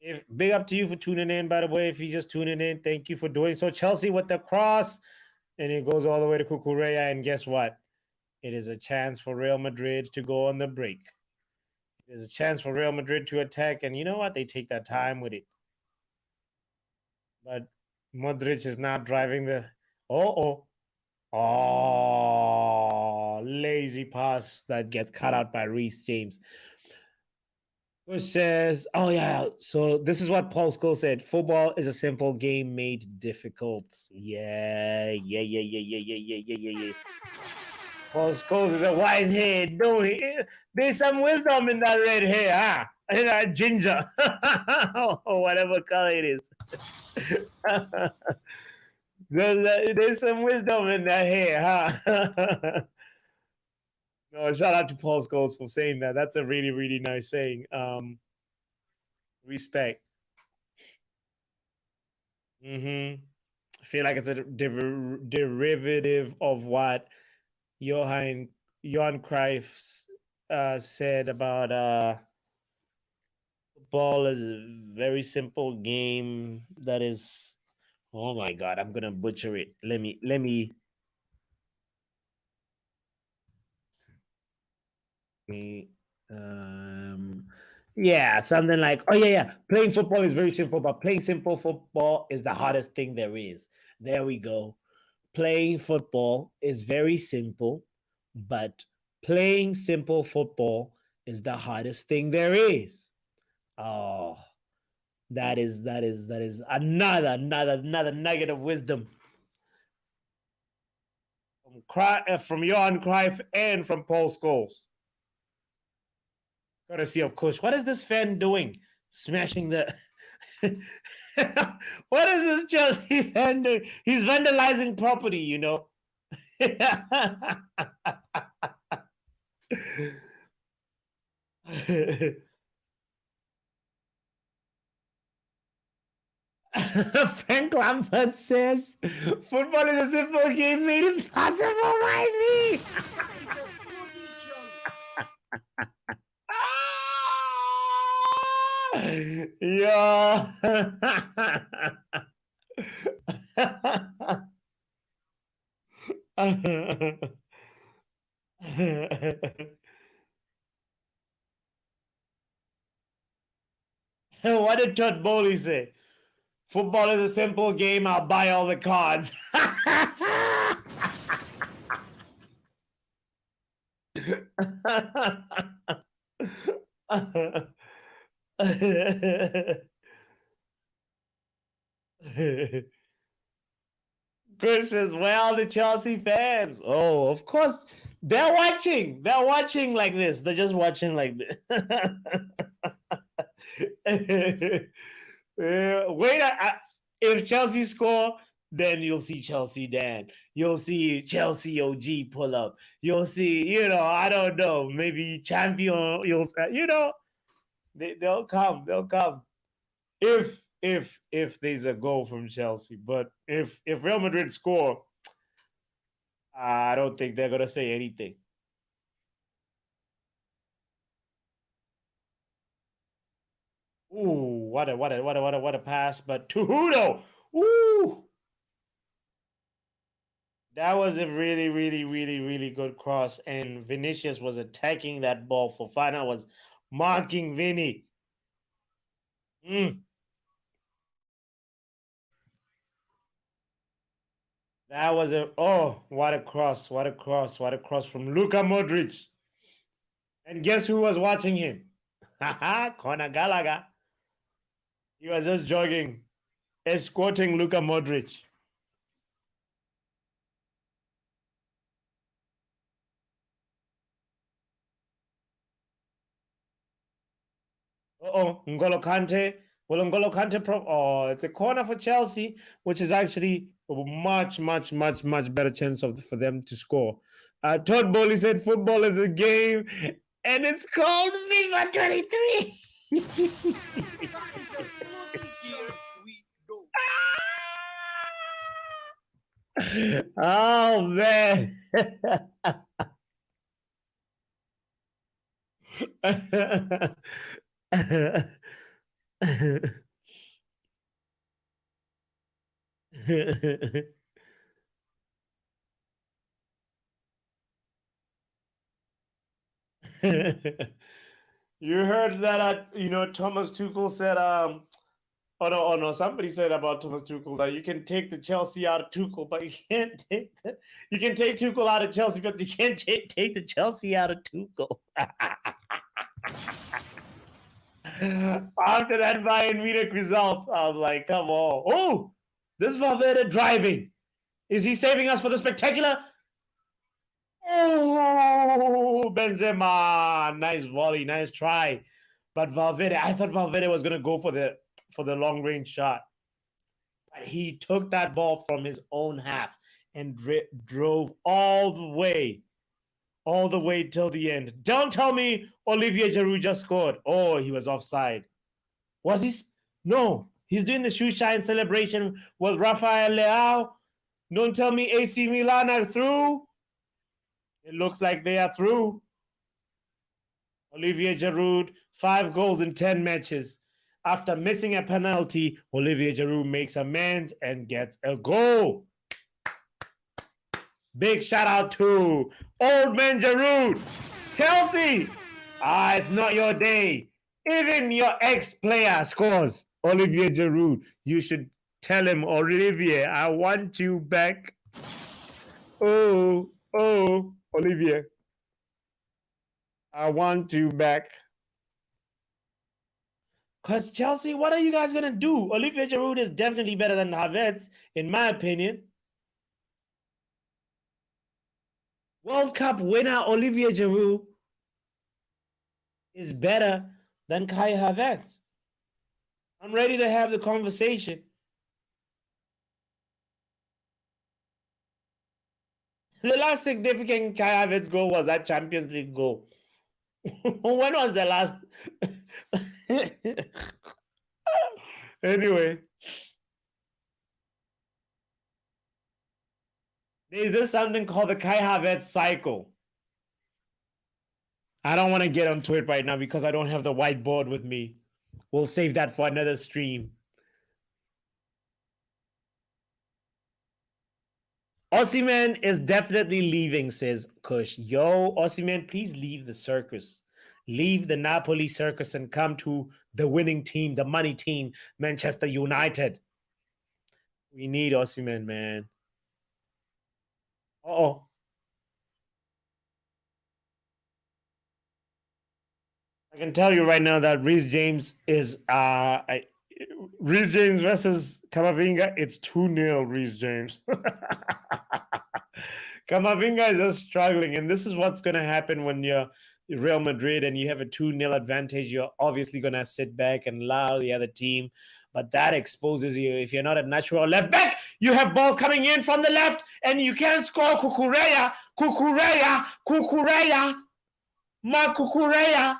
If big up to you for tuning in, by the way. If you're just tuning in, thank you for doing so. Chelsea with the cross, and it goes all the way to Cucurella. And guess what? It is a chance for Real Madrid to go on the break. There's a chance for Real Madrid to attack, and you know what? They take that time with it. But Modric is now driving the. Oh, lazy pass that gets cut out by Reece James. Who says, oh yeah, so this is what Paul Scholes said. Football is a simple game made difficult. Yeah. Paul Scholes is a wise head. No, there's some wisdom in that red hair, huh? In that ginger. Or whatever color it is. There's some wisdom in that hair, huh? No, shout out to Paul Scholes for saying that. That's a really nice saying. Respect. I feel like it's a derivative of what Johan Cruyff said about football is a very simple game that is. Oh my God, I'm gonna butcher it. Let me. Yeah, something like, oh yeah, playing football is very simple, but playing simple football is the hardest thing there is. There we go. Playing football is very simple, but playing simple football is the hardest thing there is. Oh, that is another nugget of wisdom from Johan Cruyff and from Paul Scholes. Courtesy of Kush. What is this fan doing? Smashing the. What is this Chelsea fan doing? He's vandalizing property, you know. Frank Lampard says, football is a simple game made impossible by me. Yeah. What What did Todd Bowley say? Football is a simple game. I'll buy all the cards. Chris says, well, the Chelsea fans. Oh, of course. They're watching. They're watching like this. They're just watching like this. Wait, if Chelsea score, then you'll see Chelsea Dan. You'll see Chelsea OG pull up. You'll see, I don't know, maybe champion. They'll come. They'll come. If there's a goal from Chelsea, but if Real Madrid score, I don't think they're gonna say anything. Ooh, what a pass! But Tuhudo, ooh, that was a really, really, really, really good cross, and Vinicius was attacking that ball. Fofana was marking Vinny. That was what a cross, what a cross, what a cross from Luka Modric. And guess who was watching him? Conor Gallagher. He was just jogging, escorting Luka Modric. N'Golo Kante. Well, N'Golo Kante, it's a corner for Chelsea, which is actually a much, much, much, much better chance for them to score. Todd Bowley said football is a game, and it's called FIFA 23. Oh, man. You heard that, Thomas Tuchel said, somebody said about Thomas Tuchel that you can take the Chelsea out of Tuchel, but you can take Tuchel out of Chelsea, but you can't take the Chelsea out of Tuchel. After that Bayern Munich result, I was like, come on. Oh, this Valverde driving. Is he saving us for the spectacular? Oh, Benzema. Nice volley, nice try. But Valverde, I thought Valverde was going to go for the long-range shot. But he took that ball from his own half and drove all the way till the end. Don't tell me Olivier Giroud just scored. Oh, he was offside. Was he? No. He's doing the shoe shine celebration with Rafael Leao. Don't tell me AC Milan are through. It looks like they are through. Olivier Giroud, 5 goals in 10 matches. After missing a penalty, Olivier Giroud makes amends and gets a goal. Big shout out to Old Man Giroud. Chelsea, it's not your day. Even your ex-player scores. Olivier Giroud, you should tell him, Olivier, I want you back. Oh, Olivier, I want you back. Because Chelsea, what are you guys going to do? Olivier Giroud is definitely better than Havertz, in my opinion. World Cup winner Olivier Giroud is better than Kai Havertz. I'm ready to have the conversation. The last significant Kai Havertz goal was that Champions League goal. When was the last? Anyway. There's this something called the Kai Havertz cycle. I don't want to get onto it right now because I don't have the whiteboard with me. We'll save that for another stream. Osimhen is definitely leaving, says Kush. Yo, Osimhen, please leave the circus. leave the Napoli circus and come to the winning team, the money team, Manchester United. We need Osimhen, man. Uh-oh. I can tell you right now that Reece James is Reece James versus Camavinga. It's 2-0 Reece James. Camavinga is just struggling, and this is what's going to happen when you're Real Madrid and you have a 2-0 advantage. You're obviously going to sit back and allow the other team, but that exposes you. If you're not a natural left back, you have balls coming in from the left, and you can't score. Cucurella, my Cucurella.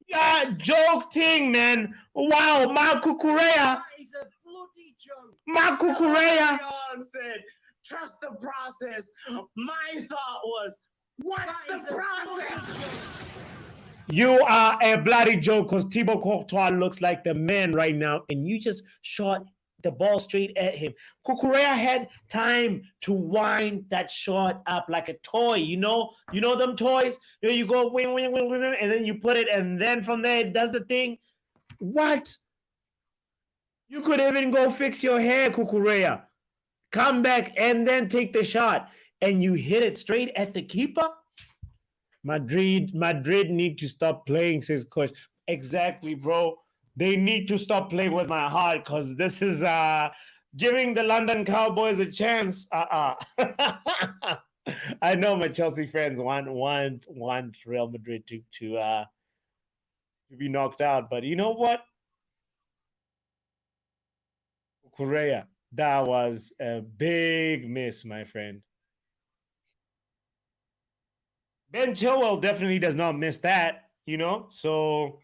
Yeah, joking, man. Wow, Marco Correa. That is a bloody joke. Marco Correa. said, trust the process. My thought was, what's That the is a bloody process? joke. You are a bloody joke because Thibaut Courtois looks like the man right now, and you just shot the ball straight at him. Cucurella had time to wind that shot up like a toy. You know them toys? You go wing, wing, wing, wing, and then you put it, and then from there it does the thing. What? You could even go fix your hair, Cucurella. Come back and then take the shot, and you hit it straight at the keeper? Madrid need to stop playing, says coach. Exactly, bro. They need to stop playing with my heart because this is giving the London Cowboys a chance. I know my Chelsea fans want Real Madrid to be knocked out, but you know what? Correa, that was a big miss, my friend. Ben Chilwell definitely does not miss that, so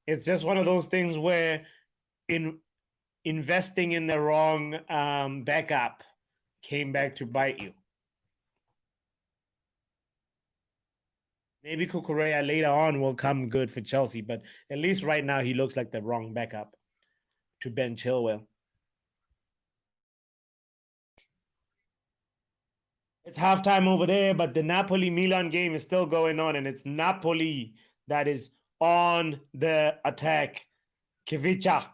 it's just one of those things where investing in the wrong backup came back to bite you. Maybe Cucurella later on will come good for Chelsea, but at least right now he looks like the wrong backup to Ben Chilwell. It's halftime over there, but the Napoli-Milan game is still going on, and it's Napoli that is on the attack. Kivica.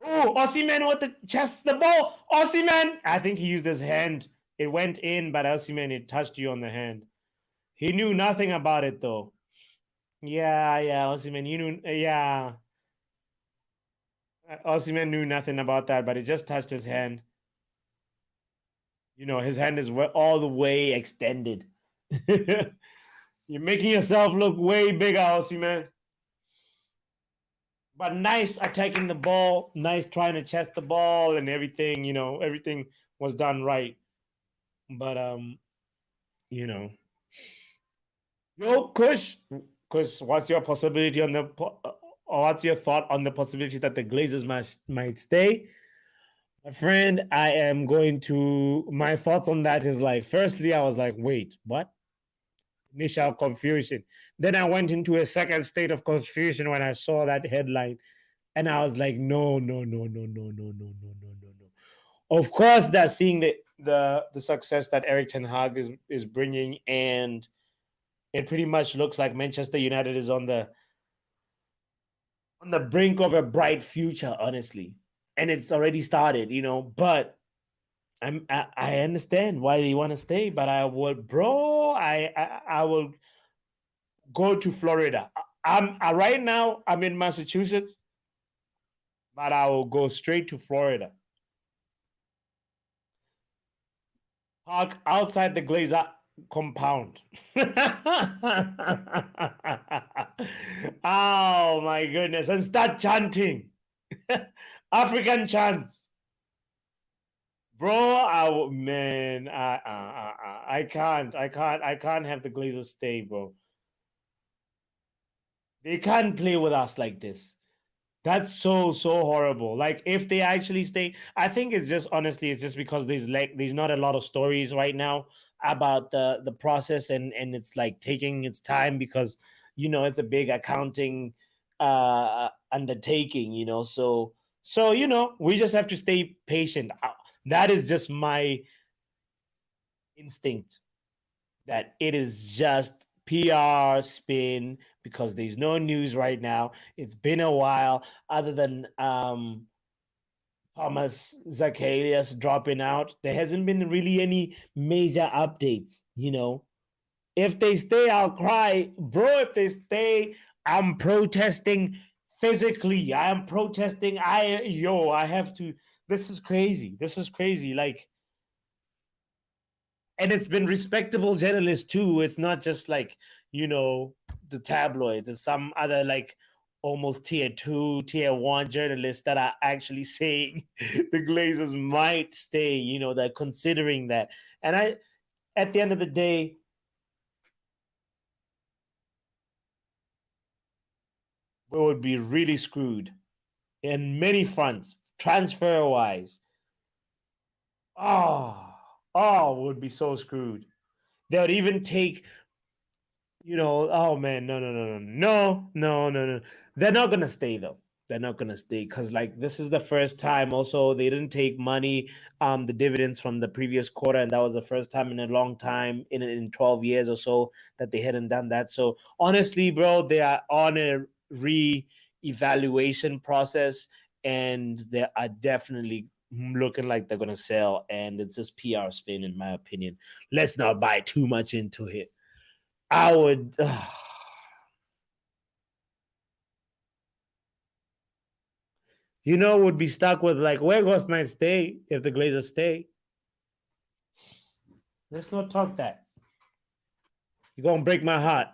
Oh, Osimhen with the chest, the ball. Osimhen. I think he used his hand. It went in, but Osimhen, it touched you on the hand. He knew nothing about it, though. Yeah, Osimhen, you knew, yeah. Osimhen knew nothing about that, but it just touched his hand. His hand is all the way extended. You're making yourself look way bigger, Osimhen. But nice attacking the ball, nice trying to chest the ball and everything, everything was done right. But, yo, Kush, what's your possibility on what's your thought on the possibility that the Glazers might stay? My friend, my thoughts on that is like, firstly, I was like, wait, what? Initial confusion. Then I went into a second state of confusion when I saw that headline. And I was like, no. Of course, they're seeing the success that eriktenhag is bringing. And it pretty much looks like Manchester United is on the brink of a bright future, honestly. And it's already started, but I understand why they want to stay, but I would go to Florida. Right now I'm in Massachusetts, but I will go straight to Florida. Park outside the Glazer compound. Oh my goodness, and start chanting. African chants. Bro, I can't have the Glazers stay, bro. They can't play with us like this. That's so horrible. Like, if they actually stay, I think it's just because there's not a lot of stories right now about the process, and it's like taking its time because it's a big accounting undertaking, so we just have to stay patient. That is just my instinct. that it is just PR spin because there's no news right now. It's been a while, other than Thomas Zacchaeus dropping out. There hasn't been really any major updates, you know. If they stay, I'll cry. Bro, if they stay, I'm protesting physically. I am protesting. I have to. This is crazy. This is crazy. Like, and it's been respectable journalists too. It's not just like, you know, the tabloids. It's some other like almost tier 2, tier 1 journalists that are actually saying the Glazers might stay, you know, they're considering that. And at the end of the day, we would be really screwed in many fronts, transfer wise. We would be so screwed. They would even take, you know, oh man, no. They're not gonna stay though. They're not gonna stay because like this is the first time. Also, they didn't take money, the dividends from the previous quarter, and that was the first time in a long time, in 12 years or so, that they hadn't done that. So honestly, bro, they are on a re-evaluation process, and they are definitely looking like they're gonna sell. And it's just PR spin, in my opinion. Let's not buy too much into it. I would. You know, would be stuck with like, where goes my stay if the Glazers stay? Let's not talk that. You're gonna break my heart.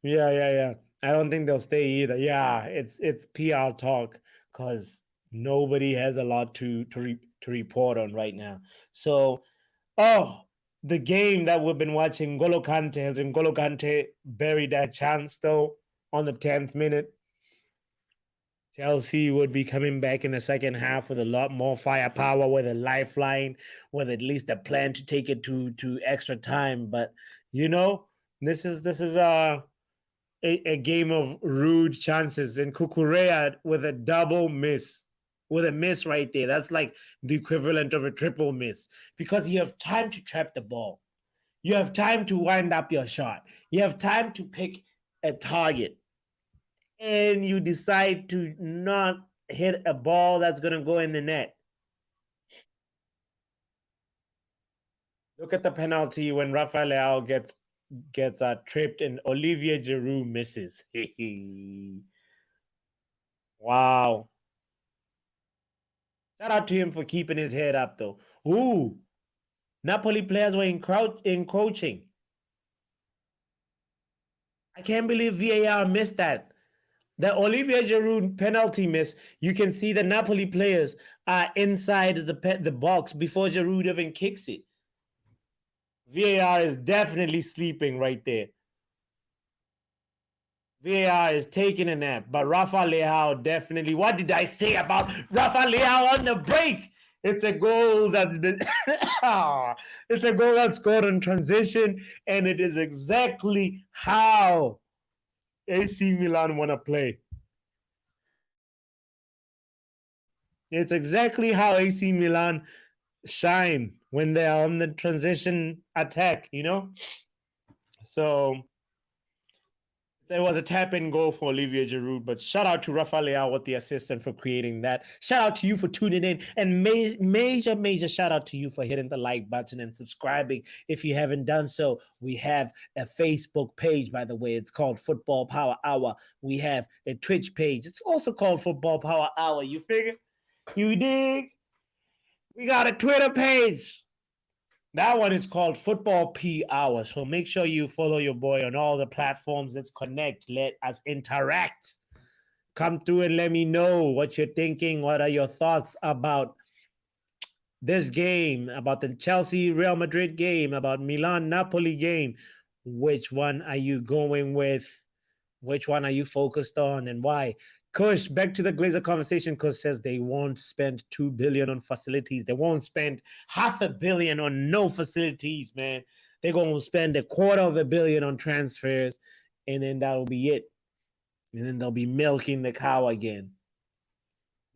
Yeah. I don't think they'll stay either. Yeah, it's PR talk because nobody has a lot to report on right now. So, oh, the game that we've been watching, Golo Kante buried that chance though on the 10th minute. Chelsea would be coming back in the second half with a lot more firepower, with a lifeline, with at least a plan to take it to extra time. But you know, this is a game of rude chances, and Kukurea with a double miss, with a miss right there. That's like the equivalent of a triple miss because you have time to trap the ball, you have time to wind up your shot, you have time to pick a target, and you decide to not hit a ball that's going to go in the net. Look at the penalty when Rafael Leao gets tripped and Olivier Giroud misses. Wow. Shout out to him for keeping his head up, though. Ooh, Napoli players were encroaching. I can't believe VAR missed that. The Olivier Giroud penalty miss, you can see the Napoli players are inside the box before Giroud even kicks it. VAR is definitely sleeping right there. VAR is taking a nap, but Rafa Leao definitely. What did I say about Rafa Leao on the break? It's a goal that's been. It's a goal that's scored on transition, and it is exactly how AC Milan want to play. It's exactly how AC Milan shine when they are on the transition attack, you know? So it was a tap and go for Olivier Giroud, but shout out to Rafa Leao with the assistant for creating that. Shout out to you for tuning in, and major shout out to you for hitting the like button and subscribing if you haven't done so. We have a Facebook page, by the way. It's called Football Power Hour. We have a Twitch page. It's also called Football Power Hour. You figure? You dig? We got a Twitter page. That one is called Football P Hour. So make sure you follow your boy on all the platforms. Let's connect. Let us interact. Come through and let me know what you're thinking. What are your thoughts about this game, about the Chelsea Real Madrid game, about Milan Napoli game? Which one are you going with? Which one are you focused on, and why? Kush, back to the Glazer conversation. Kush says they won't spend $2 billion on facilities. They won't spend $500 million on no facilities, man. They're going to spend $250 million on transfers, and then that'll be it. And then they'll be milking the cow again.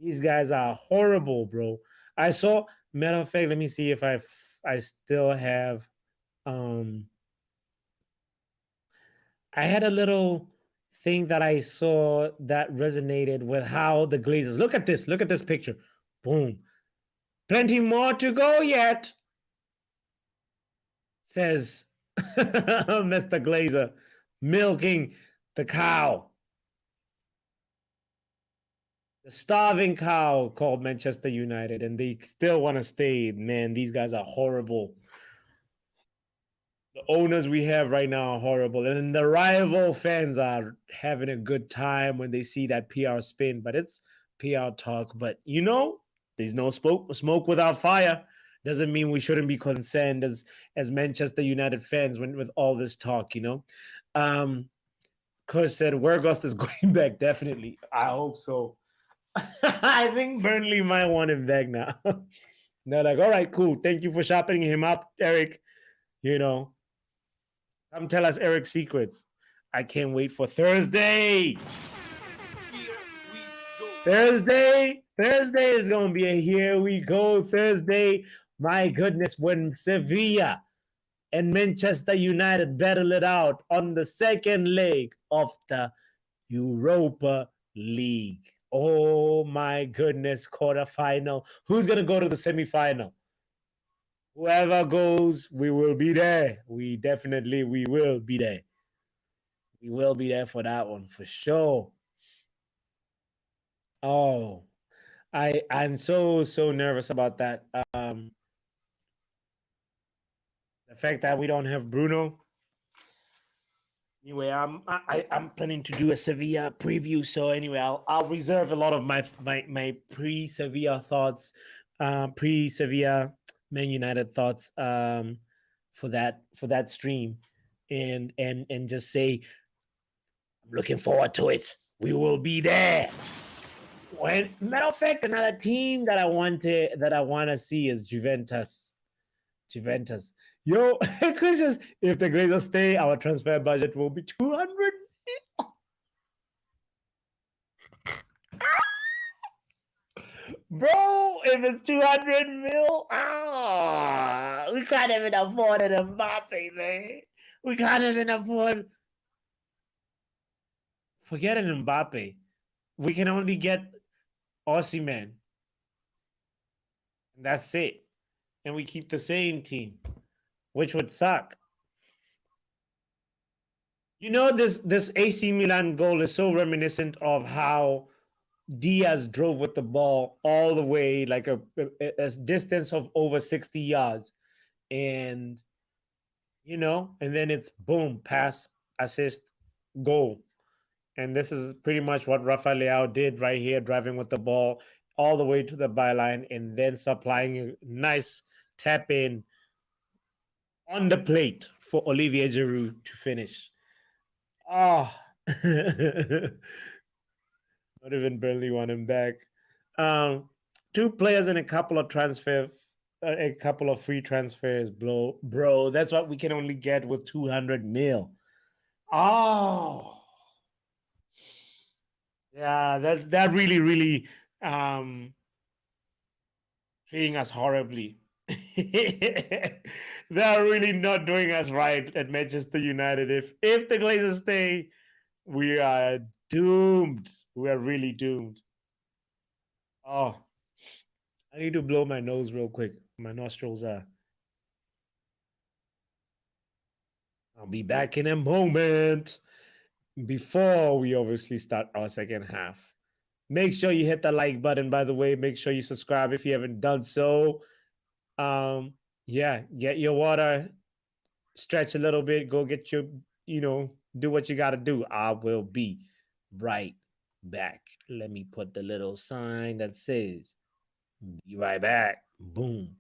These guys are horrible, bro. I saw, matter of fact, let me see if I still have Um, I had a little thing that I saw that resonated with how the Glazers. Look at this. Look at this picture. Boom. Plenty more to go yet, says Mr. Glazer, milking the cow. The starving cow called Manchester United, and they still want to stay. Man, these guys are horrible. The owners we have right now are horrible, and the rival fans are having a good time when they see that PR spin. But it's PR talk. But there's no smoke without fire. Doesn't mean we shouldn't be concerned as Manchester United fans with all this talk. Coach said Wergost is going back. Definitely, I hope so. I think Burnley might want him back now. They're like, all right, cool. Thank you for sharpening him up, Erik. Come tell us Erik's secrets. I can't wait for Thursday. Thursday is going to be a here we go Thursday. My goodness, when Sevilla and Manchester United battle it out on the second leg of the Europa League. Oh my goodness, quarterfinal. Who's going to go to the semifinal? Whoever goes, we will be there. We will be there. We will be there for that one for sure. Oh, I'm so nervous about that. The fact that we don't have Bruno. Anyway, I'm planning to do a Sevilla preview. So anyway, I'll reserve a lot of my pre-Sevilla thoughts, pre-Sevilla Man United thoughts for that stream, and just say I'm looking forward to it. We will be there. Matter of fact, another team that I want to see is Juventus. Yo, Christians, if the Glazers stay, our transfer budget will be 200 mil. Bro, if it's 200 mil, we can't even afford an Mbappe, man. We can't even afford. Forget an Mbappe. We can only get Osimhen. And that's it. And we keep the same team, which would suck. This AC Milan goal is so reminiscent of how Diaz drove with the ball all the way, like a distance of over 60 yards. And, and then it's boom, pass, assist, goal. And this is pretty much what Rafa Leao did right here, driving with the ball all the way to the byline and then supplying a nice tap in on the plate for Olivier Giroud to finish. Oh, not even Burnley want him back. Two players and a couple of free transfers, bro. That's what we can only get with 200 mil. Oh, yeah, that really treating us horribly. They're really not doing us right at Manchester United. If the Glazers stay, we are doomed. We are really doomed. Oh, I need to blow my nose real quick. My nostrils are. I'll be back in a moment. Before we obviously start our second half, make sure you hit the like button. By the way, make sure you subscribe if you haven't done so. Yeah, get your water, stretch a little bit, go get your, do what you got to do. I will be right back. Let me put the little sign that says, be right back. Boom.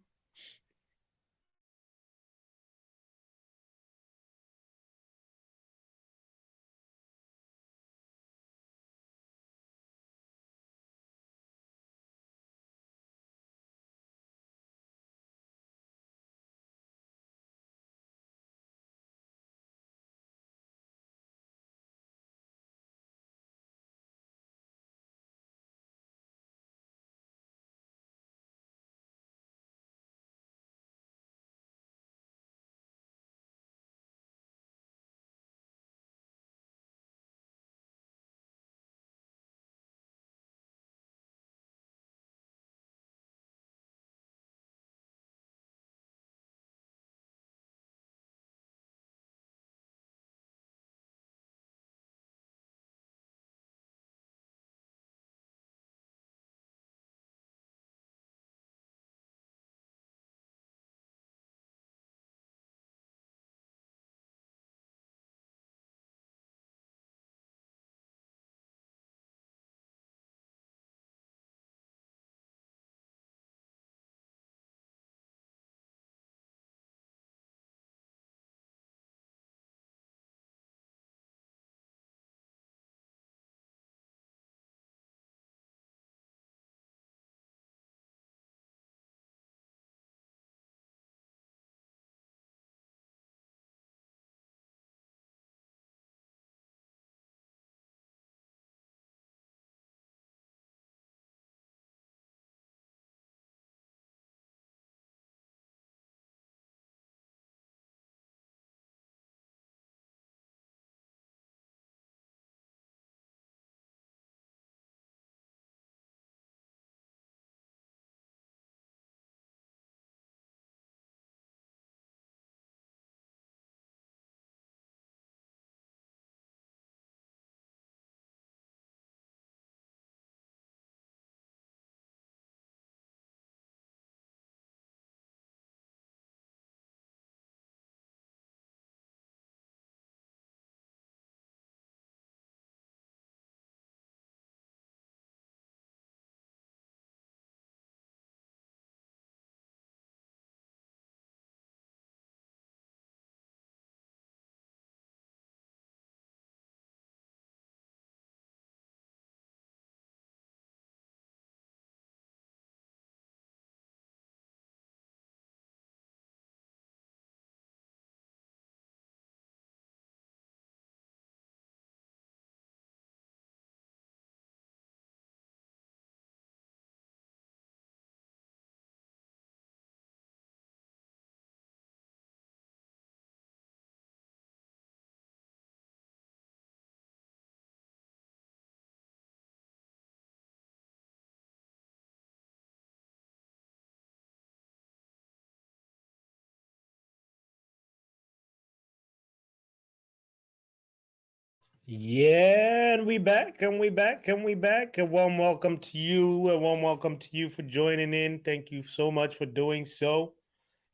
Yeah, and we back, and we back, and we back. A warm welcome to you. A warm welcome to you for joining in. Thank you so much for doing so.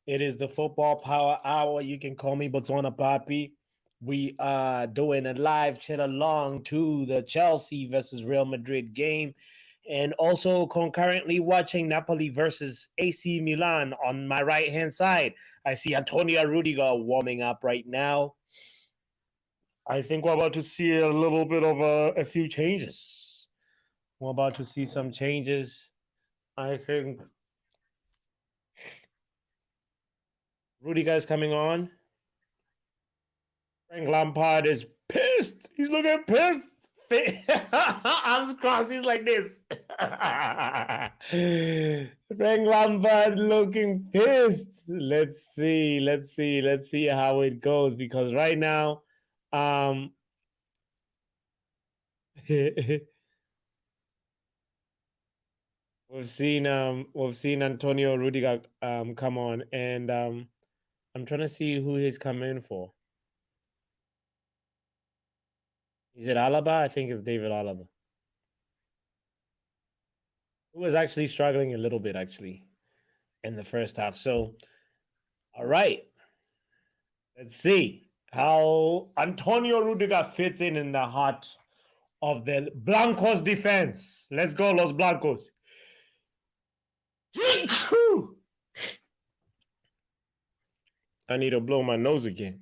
It is the Football Power Hour. You can call me botswanapapi. We are doing a live chill along to the Chelsea versus Real Madrid game, and also concurrently watching Napoli versus AC Milan on my right hand side. I see Antonio Rudiger warming up right now. I think we're about to see a little bit of a few changes. We're about to see some changes. I think Rudiger's coming on. Frank Lampard is pissed. He's looking pissed. Arms crossed. He's like this. Frank Lampard looking pissed. Let's see how it goes, because right now, we've seen Antonio Rudiger come on, and I'm trying to see who he's coming in for. Is it Alaba? I think it's David Alaba, who was actually struggling a little bit actually in the first half. So, all right, let's see how Antonio Rudiger fits in the heart of the Blancos defense. Let's go, Los Blancos. I need to blow my nose again.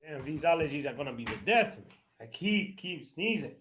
Damn, these allergies are gonna be the death of me. I keep sneezing.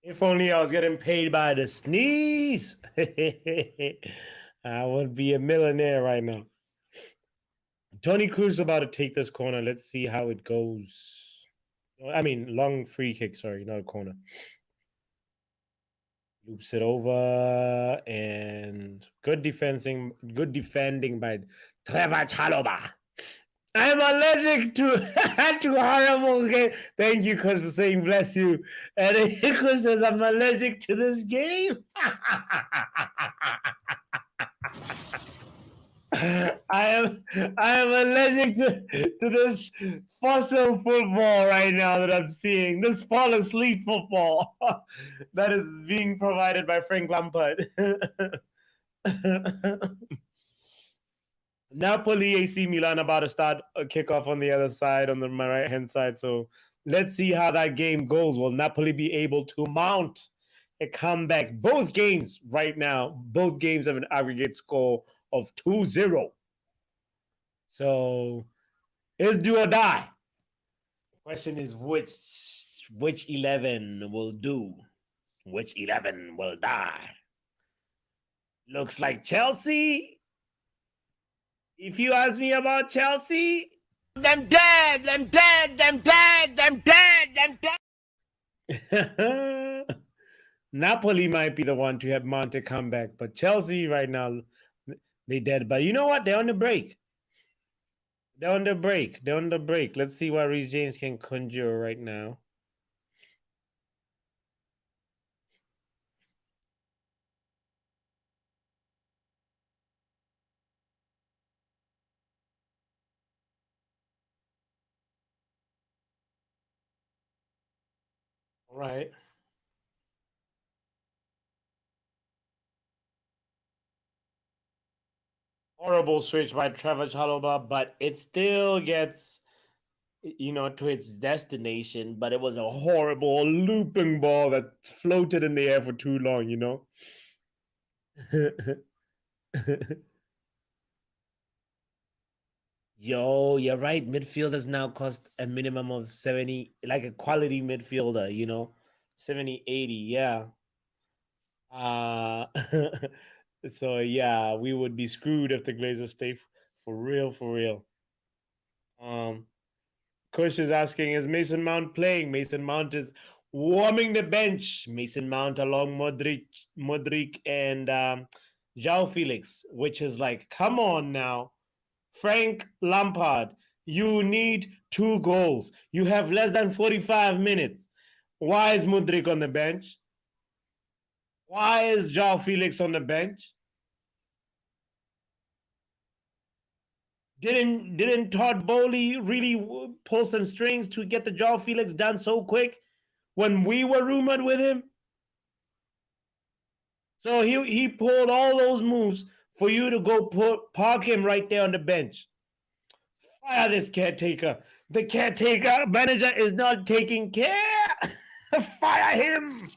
If only I was getting paid by the sneeze. I would be a millionaire right now. Tony Cruz is about to take this corner. Let's see how it goes. I mean, long free kick, sorry, not a corner. Loops it over, and good defending by Trevor Chalobah. I'm allergic to to horrible game. Thank you, Chris, for saying bless you. And Chris says I'm allergic to this game. I am allergic to this fossil football right now that I'm seeing. This fall asleep football that is being provided by Frank Lampard. Napoli, AC Milan about to start a kickoff on the other side, on my right hand side. So let's see how that game goes. Will Napoli be able to mount a comeback? Both games right now, both games have an aggregate score of 2-0. So it's do or die. The question is which 11 will do? Which 11 will die? Looks like Chelsea. If you ask me about Chelsea, Them dead, them dead, them dead, them dead, them dead. Napoli might be the one to have mount a comeback, but Chelsea right now, they dead. But you know what? They're on the break. They're on the break. Let's see what Reece James can conjure right now. All right. Horrible switch by Trevor Chalobah, but it still gets, to its destination. But it was a horrible looping ball that floated in the air for too long, Yo, you're right. Midfielders now cost a minimum of 70, like a quality midfielder, 70, 80. Yeah. Uh, so yeah, we would be screwed if the Glazers stay for real, for real. Kush is asking, is Mason Mount playing? Mason Mount is warming the bench. Mason Mount along Modric and João Felix, which is like, come on now. Frank Lampard, you need 2 goals. You have less than 45 minutes. Why is Modric on the bench? Why is João Felix on the bench? Didn't Todd Bowley really pull some strings to get the João Felix done so quick when we were rumored with him? So he pulled all those moves for you to go park him right there on the bench. Fire this caretaker. The caretaker manager is not taking care. Fire him.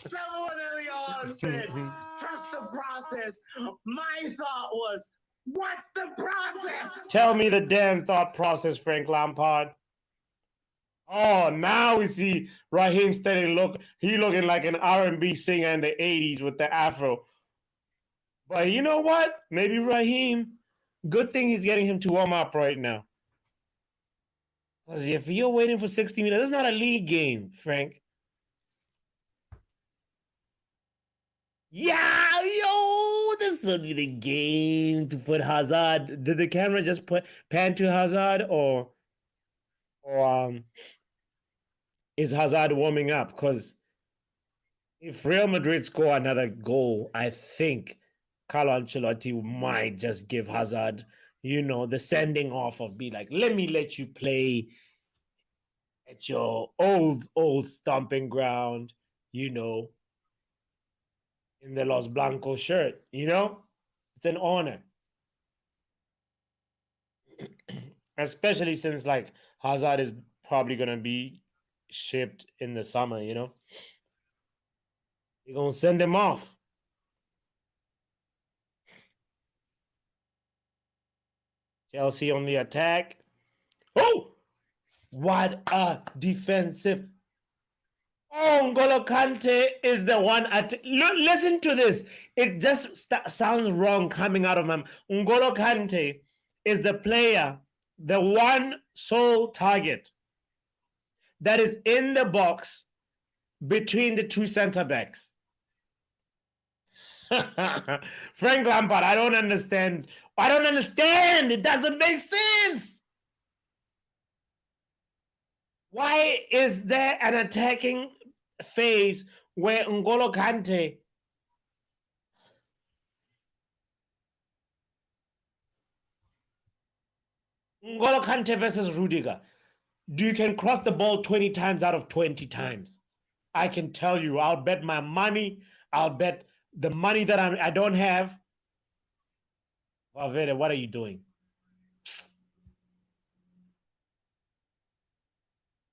Someone early on said, trust the process. My thought was, what's the process? Tell me the damn thought process, Frank Lampard. Oh, now we see Raheem Sterling looking like an R&B singer in the 80s with the afro. But you know what? Maybe Raheem, good thing he's getting him to warm up right now. Because if you're waiting for 60 minutes, it's not a league game, Frank. Yeah, yo, this will be the game to put Hazard. Did the camera just pan to Hazard or is Hazard warming up? Because if Real Madrid score another goal, I think Carlo Ancelotti might just give Hazard, the sending off of be like, let me let you play at your old stomping ground, in the Los Blancos shirt, It's an honor. Especially since like Hazard is probably gonna be shipped in the summer, You're gonna send him off. Chelsea on the attack. Oh, what a defensive. Oh, N'Golo Kante is the one listen to this. It just sounds wrong coming out of him. N'Golo Kante is the player, the one sole target that is in the box between the 2 center backs. Frank Lampard, I don't understand. It doesn't make sense. Why is there an attacking phase where N'Golo Kante versus Rudiger? You can cross the ball 20 times out of 20 times. I can tell you, I'll bet my money, I'll bet the money that I don't have. Valverde, what are you doing?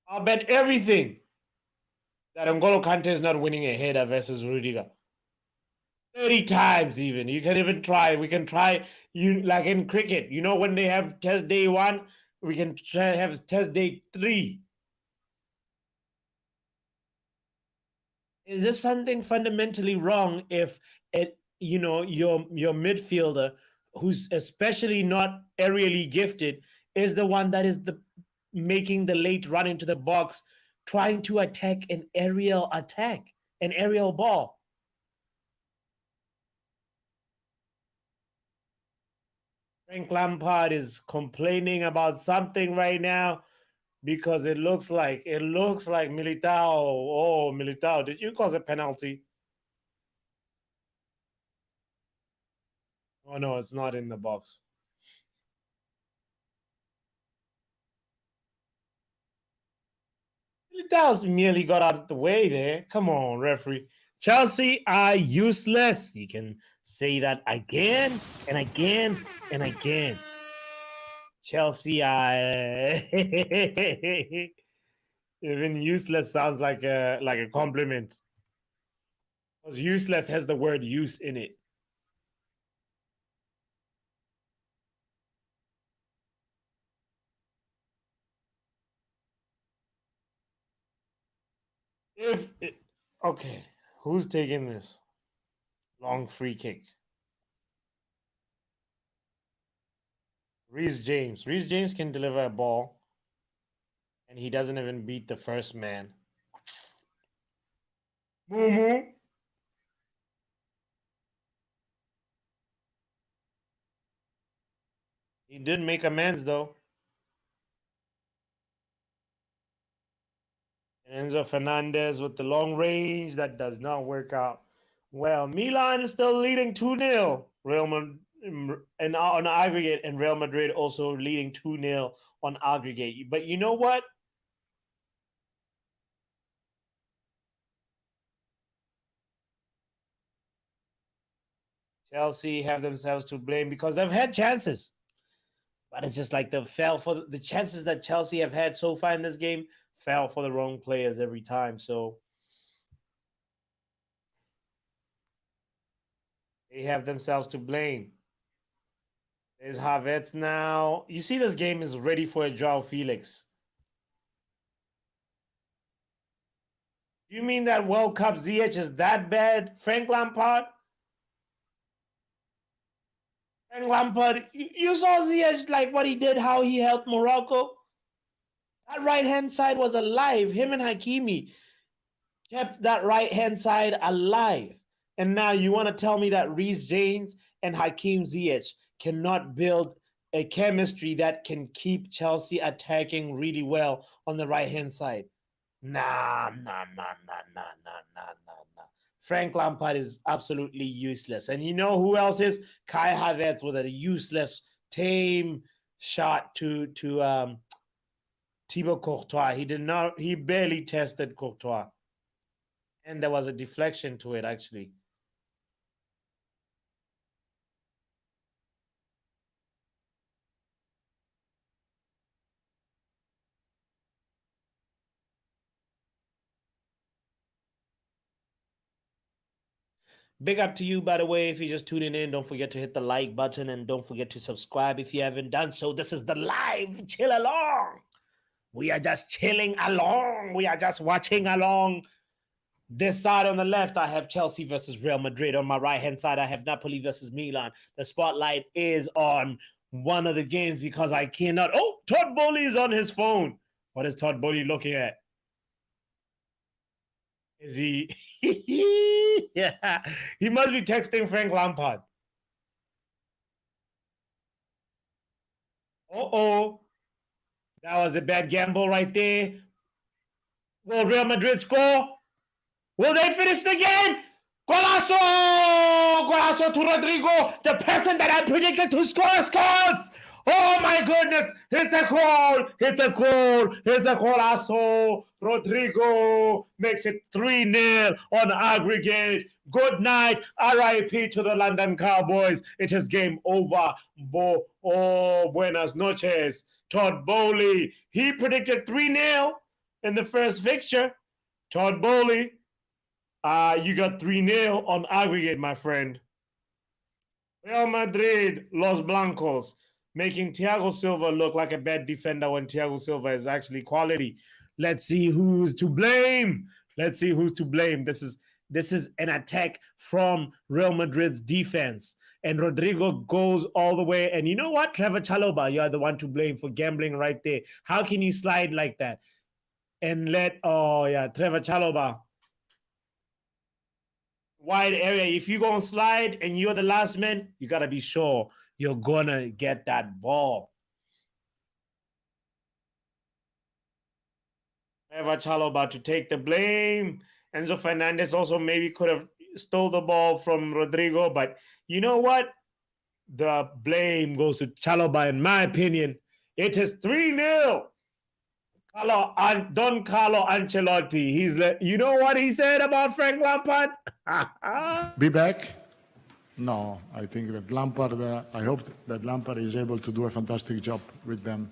I'll bet everything that N'Golo Kante is not winning a header versus Rudiger. 30 times even. You can even try. We can try, like in cricket. When they have test day 1, we can try have test day 3. Is there something fundamentally wrong if your midfielder, who's especially not aerially gifted, is the one that is making the late run into the box, trying to attack an aerial ball? Frank Lampard is complaining about something right now because it looks like Militao. Oh, Militao, did you cause a penalty? Oh no, it's not in the box. Militao's merely got out of the way there. Come on, referee. Chelsea are useless. You can say that again and again and again. Chelsea are even useless sounds like a compliment. Because useless has the word use in it. Okay, who's taking this? Long free kick. Reece James. Reece James can deliver a ball, and he doesn't even beat the first man. Moo. He did make amends though. And Enzo Fernandez with the long range, that does not work out. Well, Milan is still leading 2-0. Real Madrid and on aggregate, and Real Madrid also leading 2-0 on aggregate. But you know what? Chelsea have themselves to blame because they've had chances. But it's just like they fell for the chances that Chelsea have had so far in this game, fell for the wrong players every time. So they have themselves to blame. There's Havertz now. You see this game is ready for a Joao Felix. Do you mean that World Cup ZH is that bad? Frank Lampard? Frank Lampard, you saw ZH like what he did, how he helped Morocco? That right-hand side was alive. Him and Hakimi kept that right-hand side alive. And now you want to tell me that Reece James and Hakim Ziyech cannot build a chemistry that can keep Chelsea attacking really well on the right-hand side? Nah. Frank Lampard is absolutely useless. And you know who else is? Kai Havertz with a useless, tame shot to Thibaut Courtois. He barely tested Courtois. And there was a deflection to it, actually. Big up to you, by the way. If you're just tuning in, don't forget to hit the like button and don't forget to subscribe if you haven't done so. This is the live chill along. We are just chilling along. We are just watching along. This side on the left, I have Chelsea versus Real Madrid. On my right-hand side, I have Napoli versus Milan. The spotlight is on one of the games because I cannot... Oh, Todd Bowley is on his phone. What is Todd Bowley looking at? Is he... yeah, he must be texting Frank Lampard. Uh-oh. That was a bad gamble right there. Will Real Madrid score? Will they finish the game? Golazo! Golazo to Rodrigo, the person that I predicted to score scores! Oh my goodness, it's a goal, it's a goal, it's a golazo. Rodrigo makes it 3-0 on aggregate. Good night, RIP to the London Cowboys. It is game over. Buenas noches. Todd Bowley, he predicted 3-0 in the first fixture. Todd Bowley, you got 3-0 on aggregate, my friend. Real Madrid, Los Blancos, making Thiago Silva look like a bad defender when Thiago Silva is actually quality. Let's see who's to blame. Let's see who's to blame. This is an attack from Real Madrid's defense. And Rodrigo goes all the way. And you know what? Trevor Chalobah, you are the one to blame for gambling right there. How can you slide like that? And Trevor Chalobah. Wide area. If you're going to slide and you're the last man, you got to be sure you're going to get that ball. Trevor Chalobah to take the blame. Enzo Fernandez also maybe could have stole the ball from Rodrigo, but you know what? The blame goes to Chalobah, in my opinion. It is 3-0. Don Carlo Ancelotti. He's like, you know what he said about Frank Lampard? Be back? No, I think that Lampard, I hope that Lampard is able to do a fantastic job with them.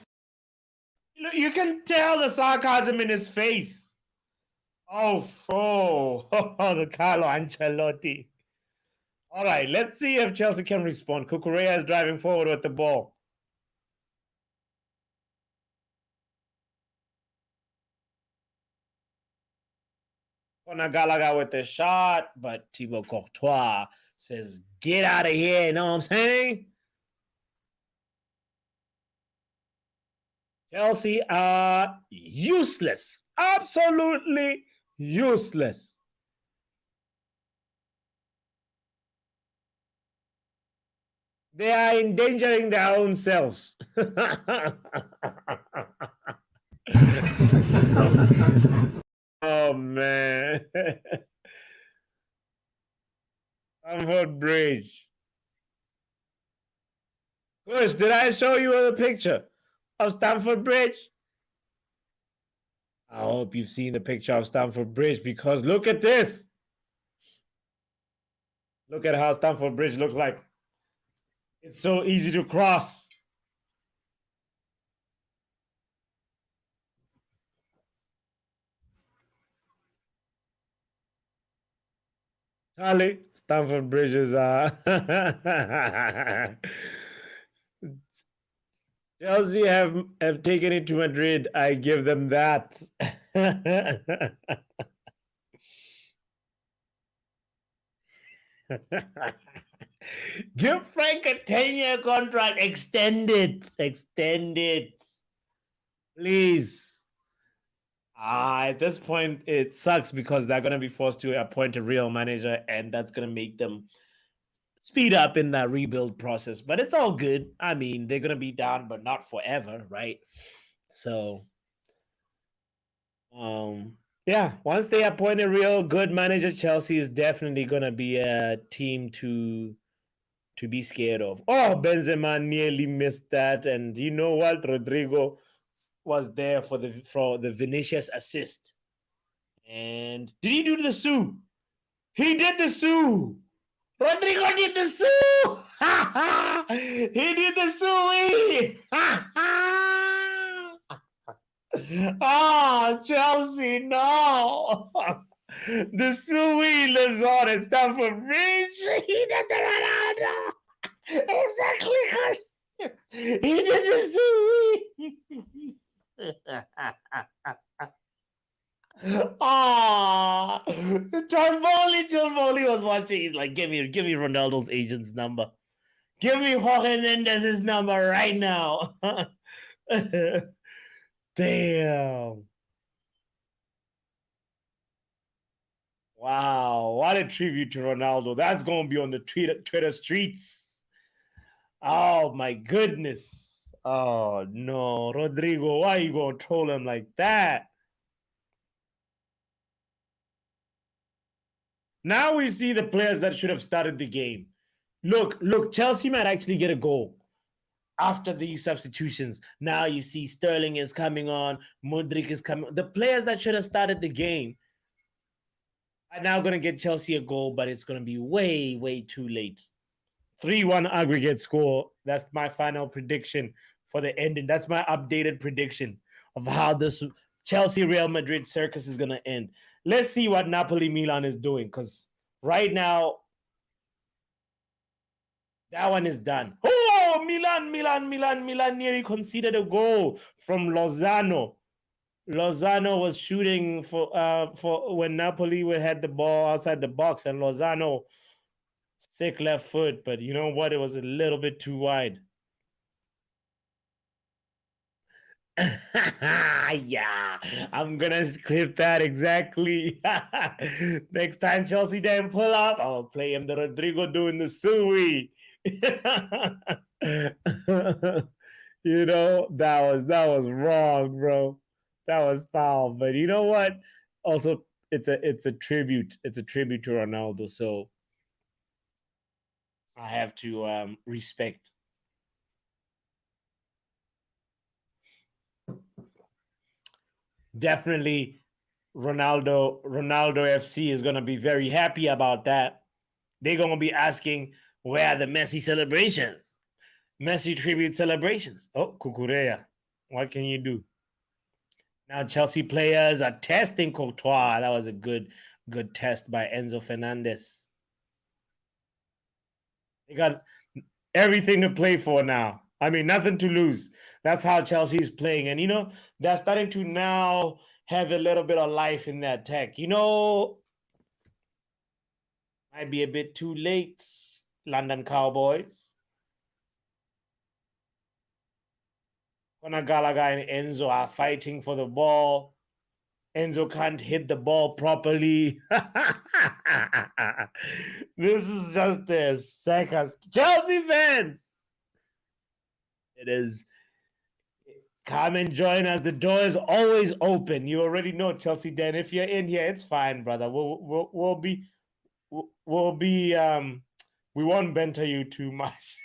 You can tell the sarcasm in his face. Oh, the Carlo Ancelotti. All right, let's see if Chelsea can respond. Cucurella is driving forward with the ball. Gallagher with the shot, but Thibaut Courtois says, get out of here, you know what I'm saying? Chelsea are useless. Absolutely useless. They are endangering their own selves. Oh, man. Stamford Bridge. Kush, did I show you a picture of Stamford Bridge? I hope you've seen the picture of Stamford Bridge, because look at this. Look at how Stamford Bridge looks like. It's so easy to cross. Charlie, Stamford Bridge is Chelsea have taken it to Madrid. I give them that. Give Frank a 10-year contract. Extend it. Extend it. Please. At this point, it sucks because they're going to be forced to appoint a real manager, and that's going to make them speed up in that rebuild process. But it's all good. I mean, they're going to be down, but not forever, right? So, yeah, once they appoint a real good manager, Chelsea is definitely going to be a team to be scared of. Oh, Benzema nearly missed that. And you know what? Rodrigo was there for the Vinicius assist. And did he do the Sue? He did the Sue. Rodrigo did the Sue. He did the Sue. Oh, Chelsea, no. The Sue lives on at Stamford Bridge. He did the Ronaldo. Exactly. He did the Sue. Ah, John Foley was watching. He's like, give me Ronaldo's agent's number. Give me Jorge Mendez's number right now. Damn. Wow, what a tribute to Ronaldo. That's going to be on the Twitter streets. Oh, my goodness. Oh, no. Rodrigo, why are you going to troll him like that? Now we see the players that should have started the game. Look, Chelsea might actually get a goal after these substitutions. Now you see Sterling is coming on, Modric is coming. The players that should have started the game are now going to get Chelsea a goal, but it's going to be way, way too late. 3-1 aggregate score. That's my final prediction for the ending. That's my updated prediction of how this Chelsea-Real Madrid circus is going to end. Let's see what Napoli-Milan is doing, because right now, that one is done. Oh, Milan nearly conceded a goal from Lozano. Lozano was shooting for when Napoli had the ball outside the box, and Lozano sick left foot, but you know what? It was a little bit too wide. Yeah, I'm gonna clip that exactly. Next time Chelsea didn't pull up, I'll play him the Rodrigo doing the Sui. You know, that was wrong, bro. That was foul. But you know what? Also, it's a tribute. It's a tribute to Ronaldo. So I have to respect. Definitely Ronaldo FC is going to be very happy about that. They're going to be asking, where are the Messi celebrations? Messi tribute celebrations. Oh, Cucurella. What can you do? Now Chelsea players are testing Courtois. That was a good test by Enzo Fernandez. They got everything to play for now. I mean, nothing to lose. That's how Chelsea is playing. And, they're starting to now have a little bit of life in their tech. Might be a bit too late, London Cowboys. Conor Gallagher and Enzo are fighting for the ball. Enzo can't hit the ball properly. This is just a circus. Chelsea fans! It is. Come and join us. The door is always open. You already know, Chelsea Dan. If you're in here, it's fine, brother. We'll be we won't banter you too much.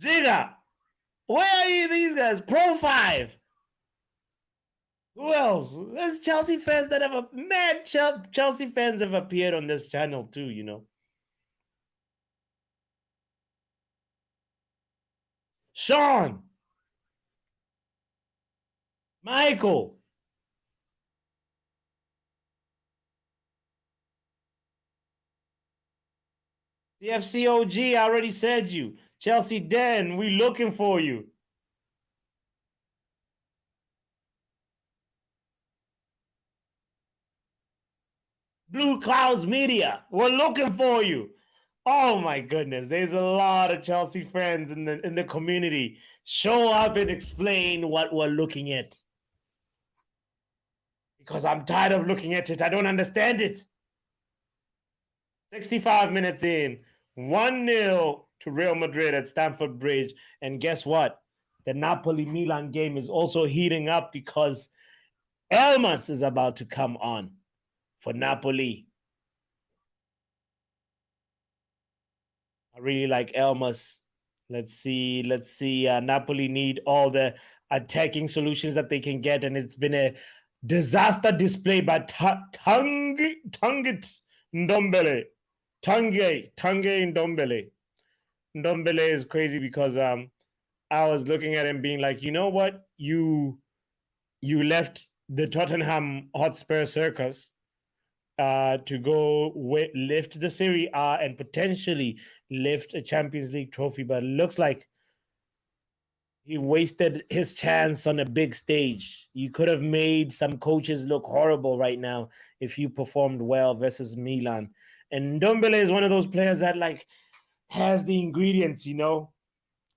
Giga, where are you, these guys? Pro 5. Who else? There's Chelsea fans that have Chelsea fans have appeared on this channel too, Sean, Michael, CFCOG, I already said you. Chelsea Dan, we looking for you. Blue Clouds Media, we're looking for you. Oh my goodness, there's a lot of Chelsea friends in the community. Show up and explain what we're looking at. Because I'm tired of looking at it. I don't understand it. 65 minutes in, 1-0 to Real Madrid at Stamford Bridge. And guess what? The Napoli-Milan game is also heating up because Elmas is about to come on for Napoli. I really like Elmas. Let's see. Napoli need all the attacking solutions that they can get, and it's been a disaster display by Tanguy Ndombele. Tanguy Ndombele. Ndombele is crazy because I was looking at him being like, you know what? You left the Tottenham Hotspur circus to go lift the Serie A and potentially lift a Champions League trophy, but it looks like he wasted his chance on a big stage. You could have made some coaches look horrible right now if you performed well versus Milan. And Ndombele is one of those players that has the ingredients,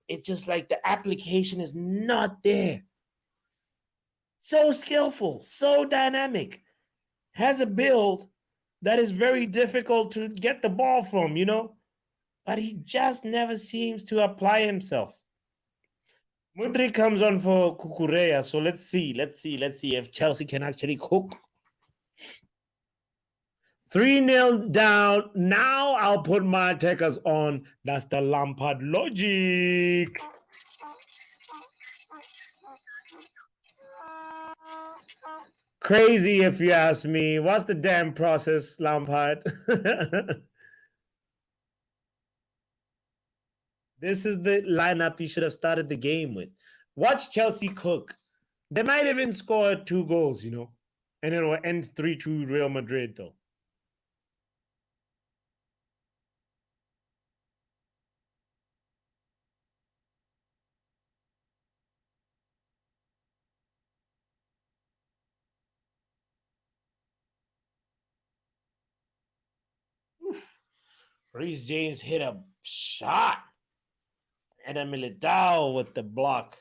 It's just like the application is not there. So skillful, so dynamic, has a build that is very difficult to get the ball from, but he just never seems to apply himself. Mudrik comes on for Cucurella, so let's see if Chelsea can actually cook. 3-0 down. Now I'll put my attackers on. That's the Lampard logic. Crazy if you ask me. What's the damn process, Lampard? This is the lineup you should have started the game with. Watch Chelsea cook. They might even score 2 goals, and it will end 3-2 Real Madrid, though. Reece James hit a shot. Eder Militao with the block.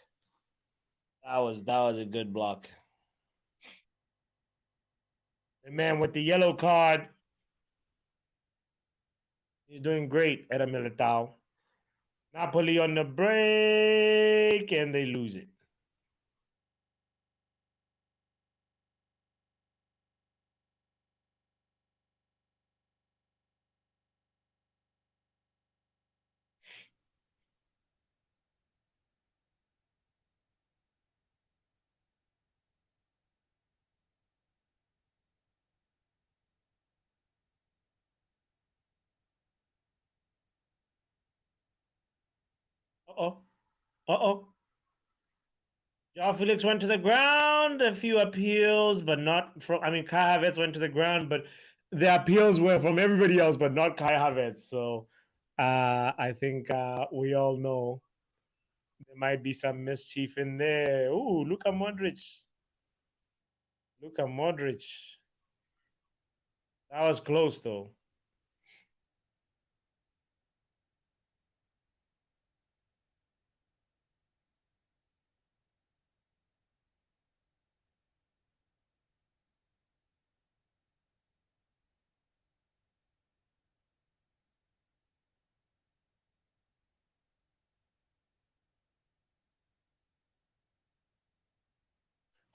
That was a good block. The man with the yellow card. He's doing great, Eder Militao. Napoli on the break, and they lose it. Uh-oh. Uh-oh. Joao Felix went to the ground. A few appeals, but not from... I mean, Kai Havertz went to the ground, but the appeals were from everybody else, but not Kai Havertz. So I think we all know there might be some mischief in there. Ooh, Luka Modric. Luka Modric. That was close, though.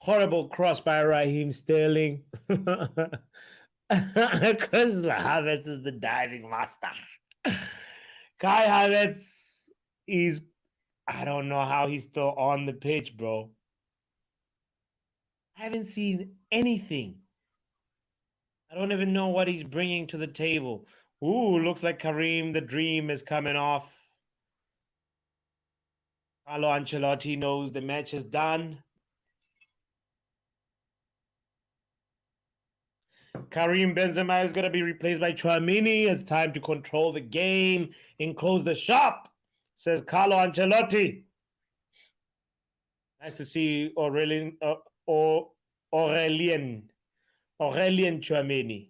Horrible cross by Raheem Sterling. Because Havertz is the diving master. Kai Havertz is... I don't know how he's still on the pitch, bro. I haven't seen anything. I don't even know what he's bringing to the table. Ooh, looks like Kareem the Dream is coming off. Carlo Ancelotti knows the match is done. Karim Benzema is going to be replaced by Tchouaméni. It's time to control the game and close the shop, says Carlo Ancelotti. Nice to see Aurelien Tchouaméni.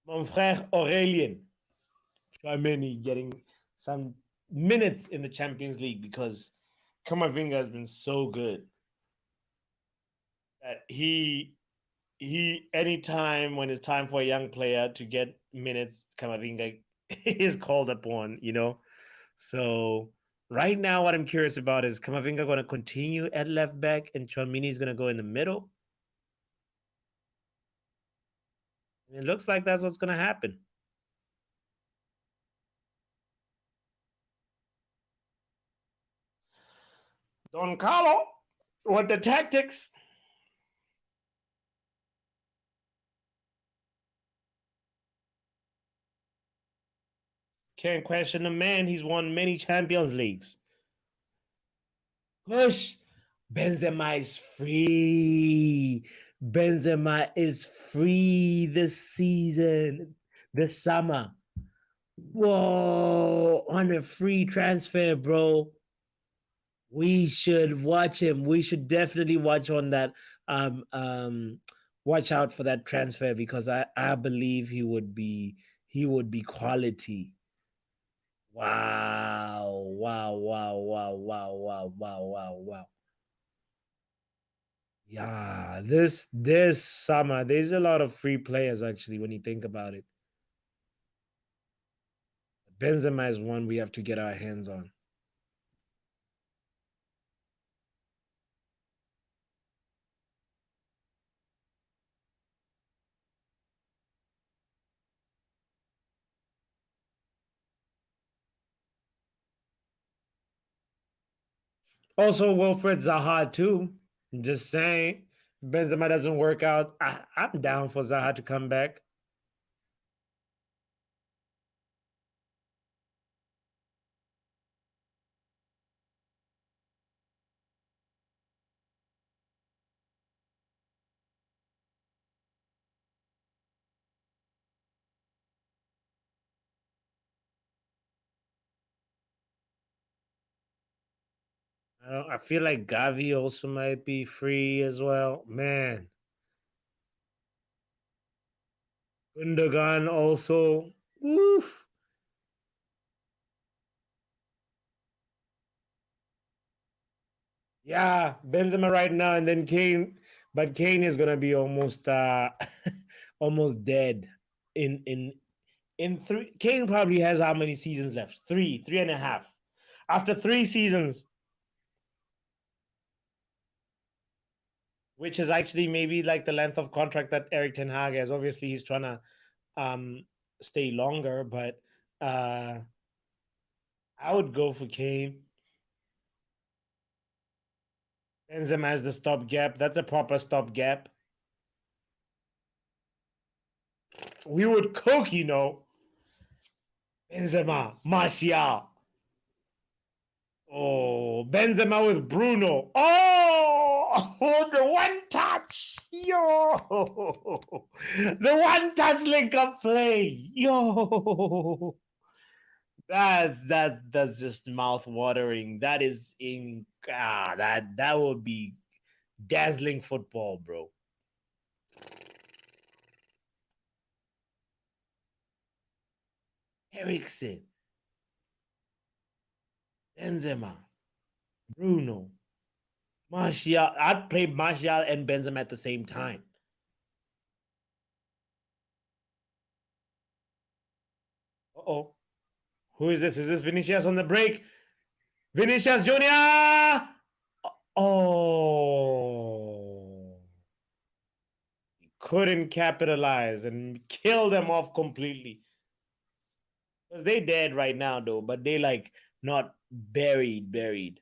Mon frère Aurelien Tchouaméni getting some minutes in the Champions League because Camavinga has been so good that he anytime when it's time for a young player to get minutes, Camavinga is called upon, you know. So right now, what I'm curious about is Camavinga going to continue at left back and Tchouaméni is going to go in the middle. And it looks like that's what's going to happen. Don Carlo, what the tactics? Can't question the man. He's won many Champions Leagues. Push. Benzema is free. Benzema is free this season, this summer. Whoa, on a free transfer, bro. We should watch him. We should definitely watch on that. Watch out for that transfer because I believe he would be quality. Wow, wow, wow, wow, wow, wow, wow, wow, wow. Yeah, this summer, there's a lot of free players actually when you think about it. Benzema is one we have to get our hands on. Also, Wilfred Zaha too. I'm just saying, if Benzema doesn't work out, I'm down for Zaha to come back. I feel like Gavi also might be free as well. Man. Gundogan also. Oof. Yeah, Benzema right now, and then Kane. But Kane is gonna be almost almost dead in three. Kane probably has how many seasons left? Three and a half. After 3 seasons, which is actually maybe like the length of contract that eriktenhag has. Obviously, he's trying to stay longer, but I would go for Kane. Benzema as the stopgap. That's a proper stopgap. We would cook, you know. Benzema, Martial. Oh, Benzema with Bruno. Oh, the one touch. Yo. The one touch link up play. Yo. That's just mouth watering. That is that would be dazzling football, bro. Eriksen, Benzema, Bruno, Martial. I'd play Martial and Benzema at the same time. Uh-oh. Who is this? Is this Vinicius on the break? Vinicius Jr. Oh. Couldn't capitalize and kill them off completely. Because they dead right now, though, but they like not buried.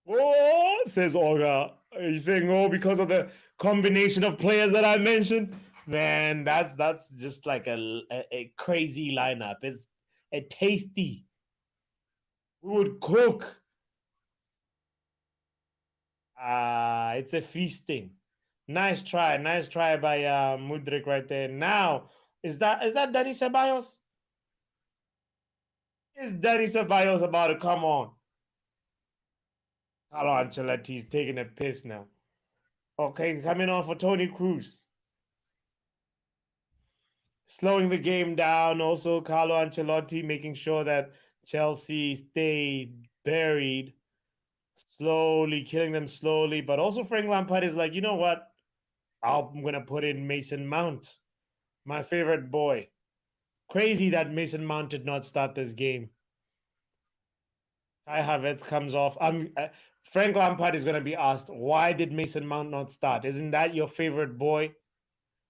Oh, says Olga. Are you saying oh because of the combination of players that I mentioned? Man, that's just like a crazy lineup. It's a tasty. We would cook. It's a feasting. Nice try by Mudrik right there. Now, is that Danny Ceballos? Is Danny Ceballos about to come on? Carlo Ancelotti's taking a piss now. Okay, coming on for Toni Kroos. Slowing the game down. Also, Carlo Ancelotti making sure that Chelsea stay buried. Slowly killing them slowly. But also Frank Lampard is like, you know what? I'm going to put in Mason Mount. My favorite boy. Crazy that Mason Mount did not start this game. Kai Havertz comes off. Frank Lampard is going to be asked, why did Mason Mount not start? Isn't that your favorite boy?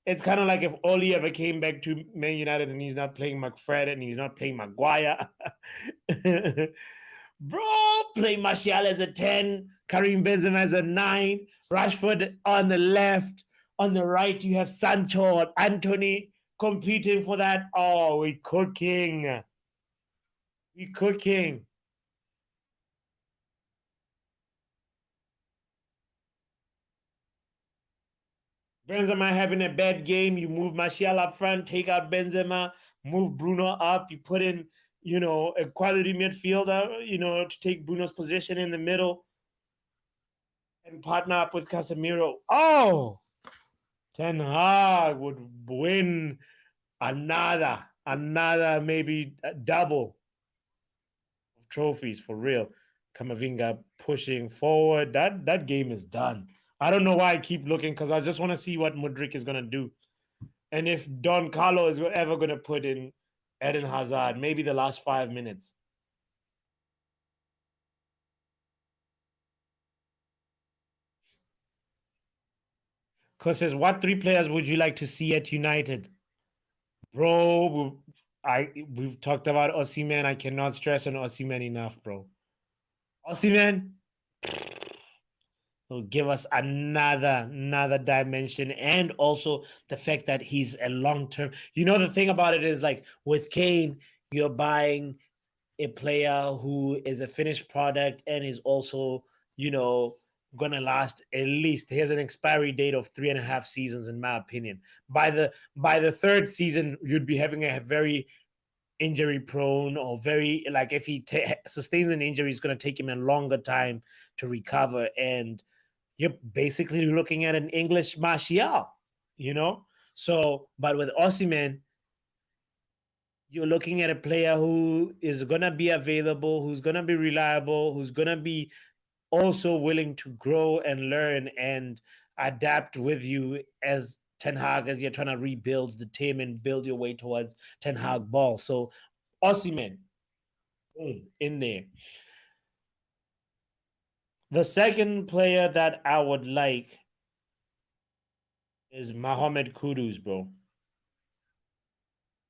It's kind of like if Oli ever came back to Man United and he's not playing McFred and he's not playing Maguire. Bro, play Martial as a 10, Karim Benzema as a 9, Rashford on the left. On the right, you have Sancho and Anthony competing for that. Oh, we cooking. We cooking. Benzema having a bad game. You move Martial up front, take out Benzema, move Bruno up. You put in, a quality midfielder, to take Bruno's position in the middle and partner up with Casemiro. Oh, Ten Hag would win another maybe double of trophies for real. Kamavinga pushing forward. That game is done. I don't know why I keep looking because I just want to see what Mudrik is going to do. And if Don Carlo is ever going to put in Eden Hazard, maybe the last 5 minutes. Because says, what 3 players would you like to see at United? Bro, we've talked about Osimhen. I cannot stress on Osimhen enough, bro. Osimhen will give us another dimension, and also the fact that he's a long-term. The thing about it is, like with Kane, you're buying a player who is a finished product and is also, gonna last at least. He has an expiry date of 3.5 seasons, in my opinion. By the 3rd season, you'd be having a very injury prone, or very, like, if he sustains an injury, it's going to take him a longer time to recover, and you're basically looking at an English Martial, so, but with Osimhen, you're looking at a player who is going to be available, who's going to be reliable, who's going to be also willing to grow and learn and adapt with you as Ten Hag, as you're trying to rebuild the team and build your way towards Ten Hag ball. So Osimhen, boom, in there. The second player that I would like is Mohamed Kudus, bro.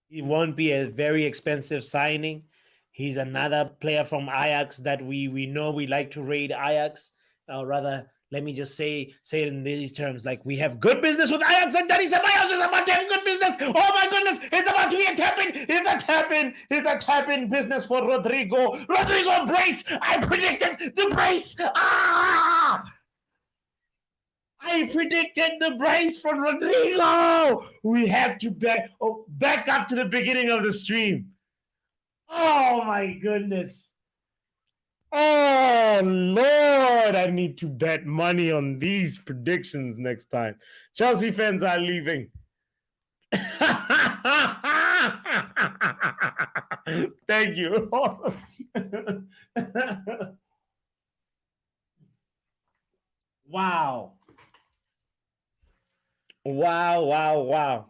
He won't be a very expensive signing. He's another player from Ajax that we know we like to raid Ajax. Or rather, let me just say it in these terms. Like, we have good business with Ajax, and Danny Ceballos is about to have good business. Oh my goodness, it's about to be a tap-in. It's a tap-in business for Rodrigo. Rodrigo brace. I predicted the brace. I predicted the brace for Rodrigo. We have to back up to the beginning of the stream. Oh my goodness. Oh Lord, I need to bet money on these predictions next time. Chelsea fans are leaving. Thank you. Wow. Wow.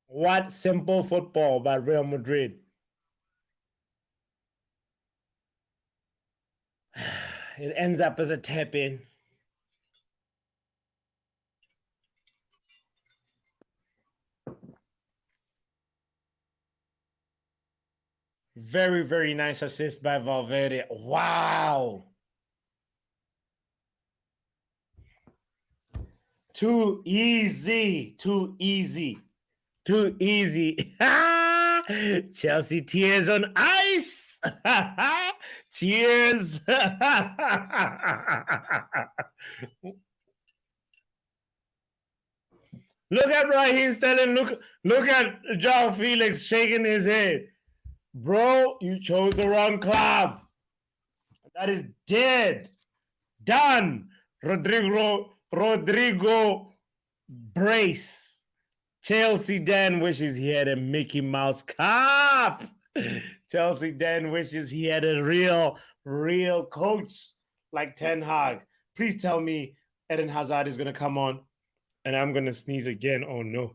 What simple football by Real Madrid. It ends up as a tap-in. Very, very nice assist by Valverde. Wow. Too easy. Chelsea tears on ice. Cheers. Look at Raheem Sterling. Look at João Felix shaking his head. Bro, you chose the wrong club. That is dead. Done. Rodrigo brace. Chelsea Dan wishes he had a Mickey Mouse cup. Chelsea Dan wishes he had a real coach like Ten Hag. Please tell me Eden Hazard is going to come on and I'm going to sneeze again. Oh, no.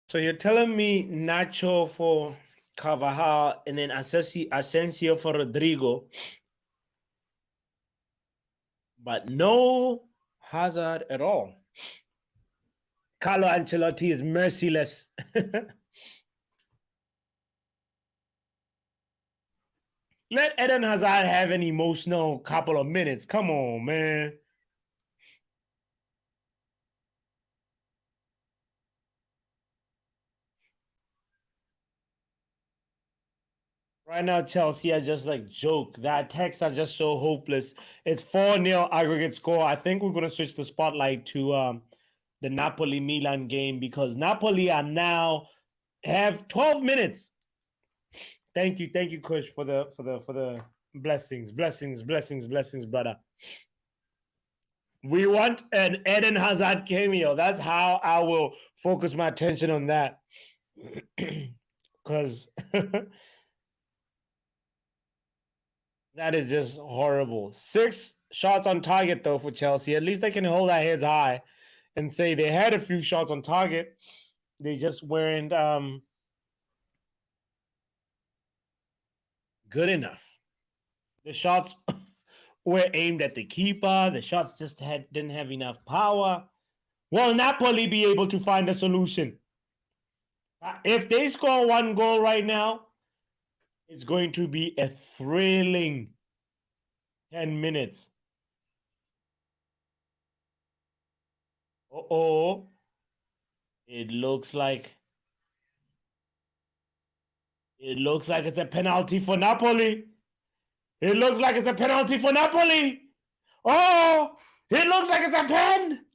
So you're telling me Nacho for Carvajal and then Asensio for Rodrigo, but no Hazard at all. Carlo Ancelotti is merciless. Let Eden Hazard have an emotional couple of minutes. Come on, man. Right now, Chelsea are just like joke. The attacks are just so hopeless. It's 4-0 aggregate score. I think we're going to switch the spotlight to the Napoli-Milan game because Napoli are now have 12 minutes. Thank you, Kush, for the blessings, brother. We want an Eden Hazard cameo. That's how I will focus my attention on that. Because that is just horrible. 6 shots on target, though, for Chelsea. At least they can hold their heads high and say they had a few shots on target. They just weren't good enough. The shots were aimed at the keeper. The shots just didn't have enough power. Will Napoli be able to find a solution? If they score 1 goal right now, it's going to be a thrilling 10 minutes. Uh-oh. It looks like it's a penalty for Napoli. It looks like it's a penalty for Napoli. Oh, it looks like it's a pen.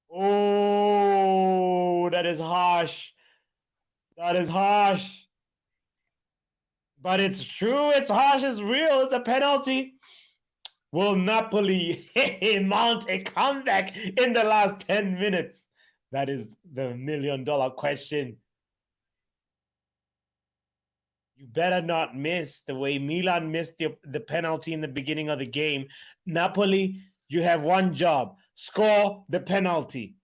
Oh, that is harsh. That is harsh. But it's true. It's harsh. It's real. It's a penalty. Will Napoli mount a comeback in the last 10 minutes? That is the million-dollar question. You better not miss the way Milan missed the penalty in the beginning of the game. Napoli You have one job. Score the penalty.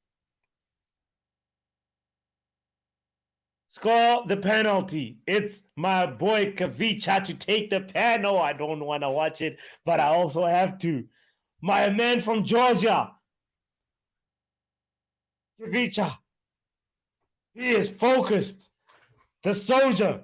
Score the penalty. It's my boy Kavicha to take the pen. No, I don't want to watch it, but I also have to. My man from Georgia, Kavicha. He is focused. The soldier.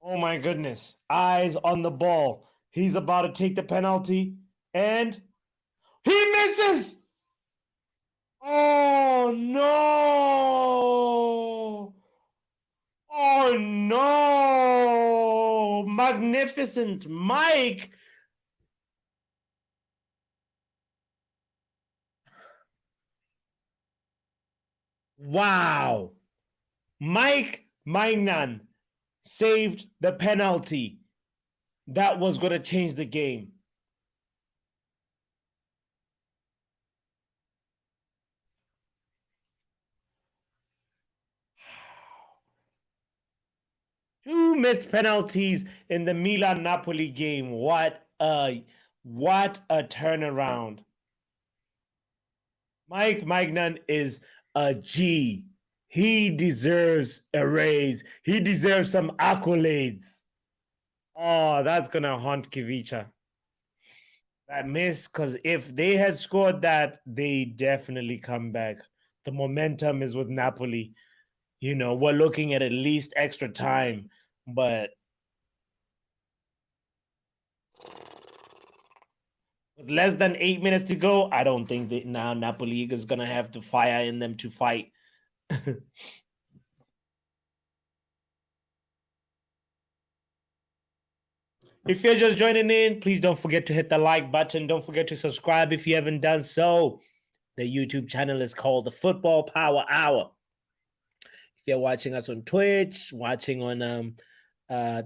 Oh my goodness. Eyes on the ball. He's about to take the penalty. And he misses. Oh no. Oh no. Magnificent Mike. Wow. Mike Magnan saved the penalty that was going to change the game. Two missed penalties in the Milan Napoli game. What a turnaround. Mike Magnan is a G. He deserves a raise. He deserves some accolades. Oh, that's going to haunt Kivicha. That miss, because if they had scored that, they definitely come back. The momentum is with Napoli. You know, we're looking at least extra time, but with less than 8 minutes to go, I don't think that now Napoli is going to have the fire in them to fight. If you're just joining in, please don't forget to hit the like button. Don't forget to subscribe if you haven't done so. The YouTube channel is called the Football Power Hour. If you're watching us on Twitch, watching on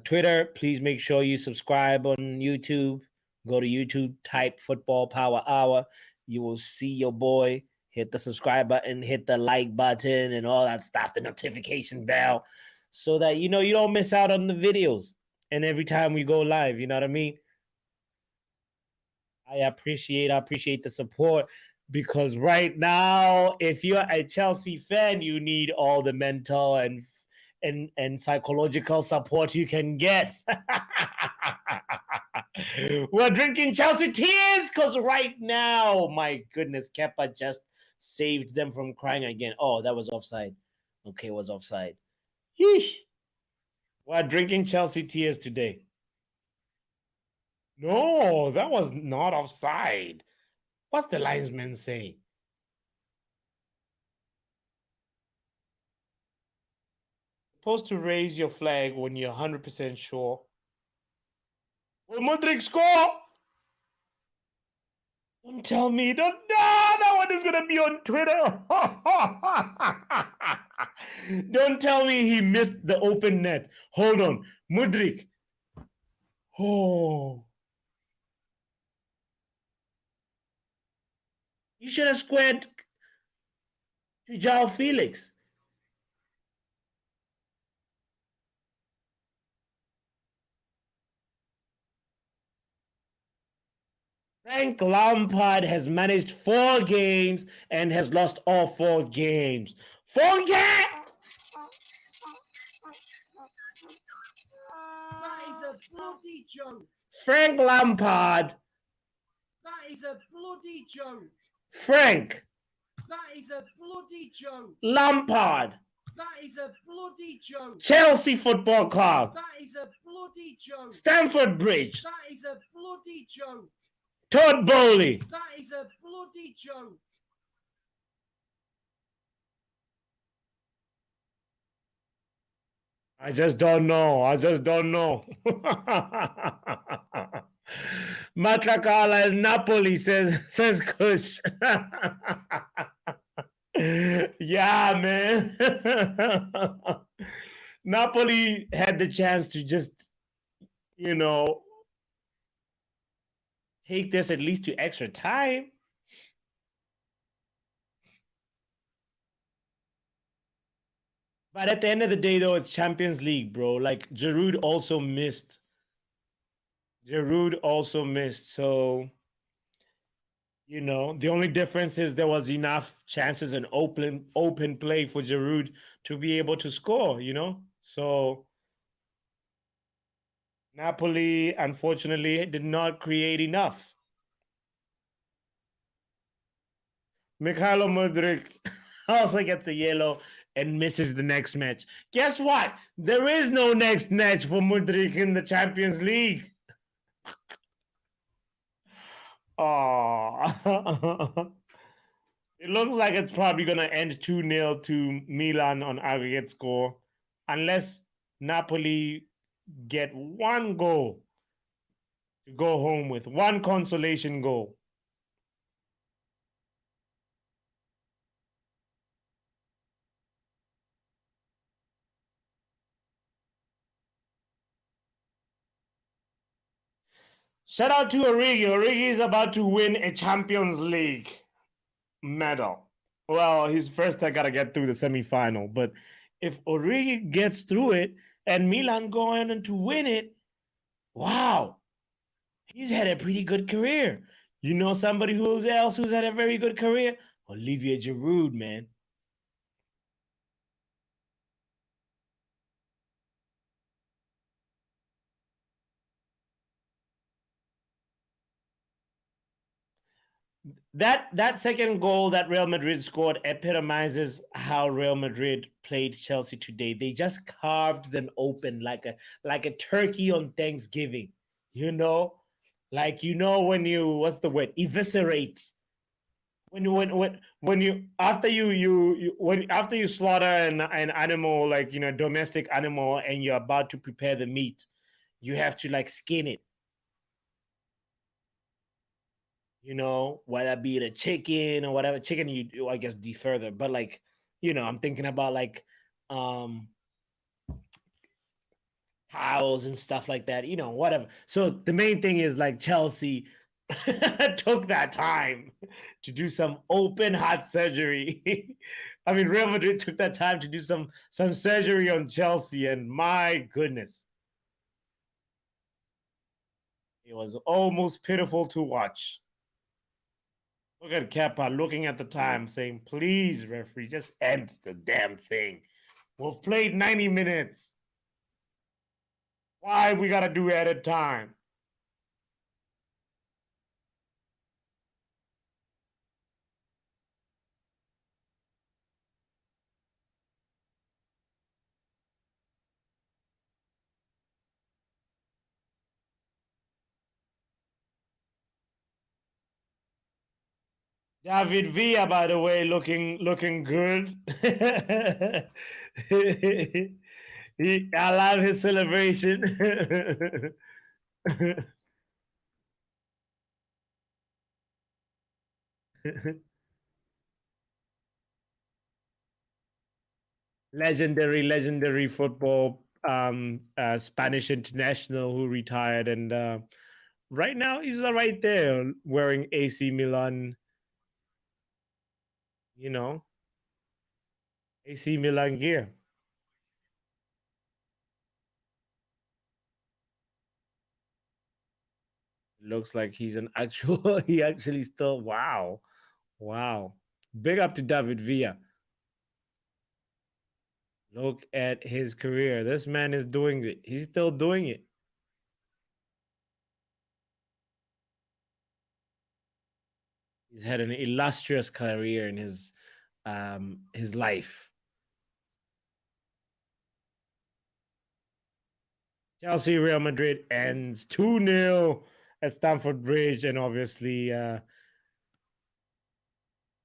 Twitter, please make sure you subscribe on YouTube. Go to YouTube, type Football Power Hour. You will see your boy. Hit the subscribe button, hit the like button, and all that stuff, the notification bell, so that you know you don't miss out on the videos. And every time we go live, you know what I mean? I appreciate the support, because right now, if you're a Chelsea fan, you need all the mental and psychological support you can get. We're drinking Chelsea tears because right now, my goodness, Kepa just saved them from crying again. Oh, that was offside. Okay, it was offside. Yeesh. We're drinking Chelsea tears today. No, that was not offside. What's the linesman saying? Supposed to raise your flag when you're 100% sure. Will Modric score? Don't tell me. That one is going to be on Twitter. Don't tell me he missed the open net. Hold on. Modric. Oh. You should have squared to João Felix. Frank Lampard has managed 4 games and has lost all 4 games. 4 games! That is a bloody joke. Frank Lampard. That is a bloody joke. Frank That is a bloody joke. Lampard. That is a bloody joke. Chelsea Football Club. That is a bloody joke. Stamford Bridge. That is a bloody joke. Todd Bowley. That is a bloody joke. I just don't know. Matlakala is Napoli, says Kush. Yeah, man. Napoli had the chance to just, take this at least to extra time. But at the end of the day, though, it's Champions League, bro. Like, Giroud also missed Giroud also missed. So, the only difference is there was enough chances and open play for Giroud to be able to score. So Napoli, unfortunately, did not create enough. Mikhailo Mudryk also gets the yellow and misses the next match. Guess what? There is no next match for Mudryk in the Champions League. Oh. It looks like it's probably going to end 2-0 to Milan on aggregate score, unless Napoli get one goal to go home with, one consolation goal. Shout out to Origi. Origi is about to win a Champions League medal. Well, he's first got to get through the semi-final, but if Origi gets through it and Milan go on to win it, wow, he's had a pretty good career. You know somebody who's had a very good career? Olivier Giroud, man. That second goal that Real Madrid scored epitomizes how Real Madrid played Chelsea today. They just carved them open like a turkey on Thanksgiving. You know, like when you what's the word? Eviscerate. When you after after you slaughter an animal, like domestic animal, and you're about to prepare the meat, you have to like skin it. Whether be it a chicken or whatever. Chicken, I guess, further. But like, I'm thinking about like cows and stuff like that, whatever. So the main thing is like Chelsea took that time to do some open heart surgery. I mean, Real Madrid took that time to do some surgery on Chelsea, and my goodness, it was almost pitiful to watch. Look at Kepa looking at the time saying, please, referee, just end the damn thing. We've played 90 minutes. Why we got to do added time? David Villa, by the way, looking good. I love his celebration. legendary football Spanish international who retired, and right now he's right there wearing AC Milan, AC Milan gear. Looks like he's an actual he actually still wow. Big up to David Villa. Look at his career. This man is doing it. He's still doing it. He's had an illustrious career in his life. Chelsea Real Madrid ends 2-0 at Stamford Bridge, and obviously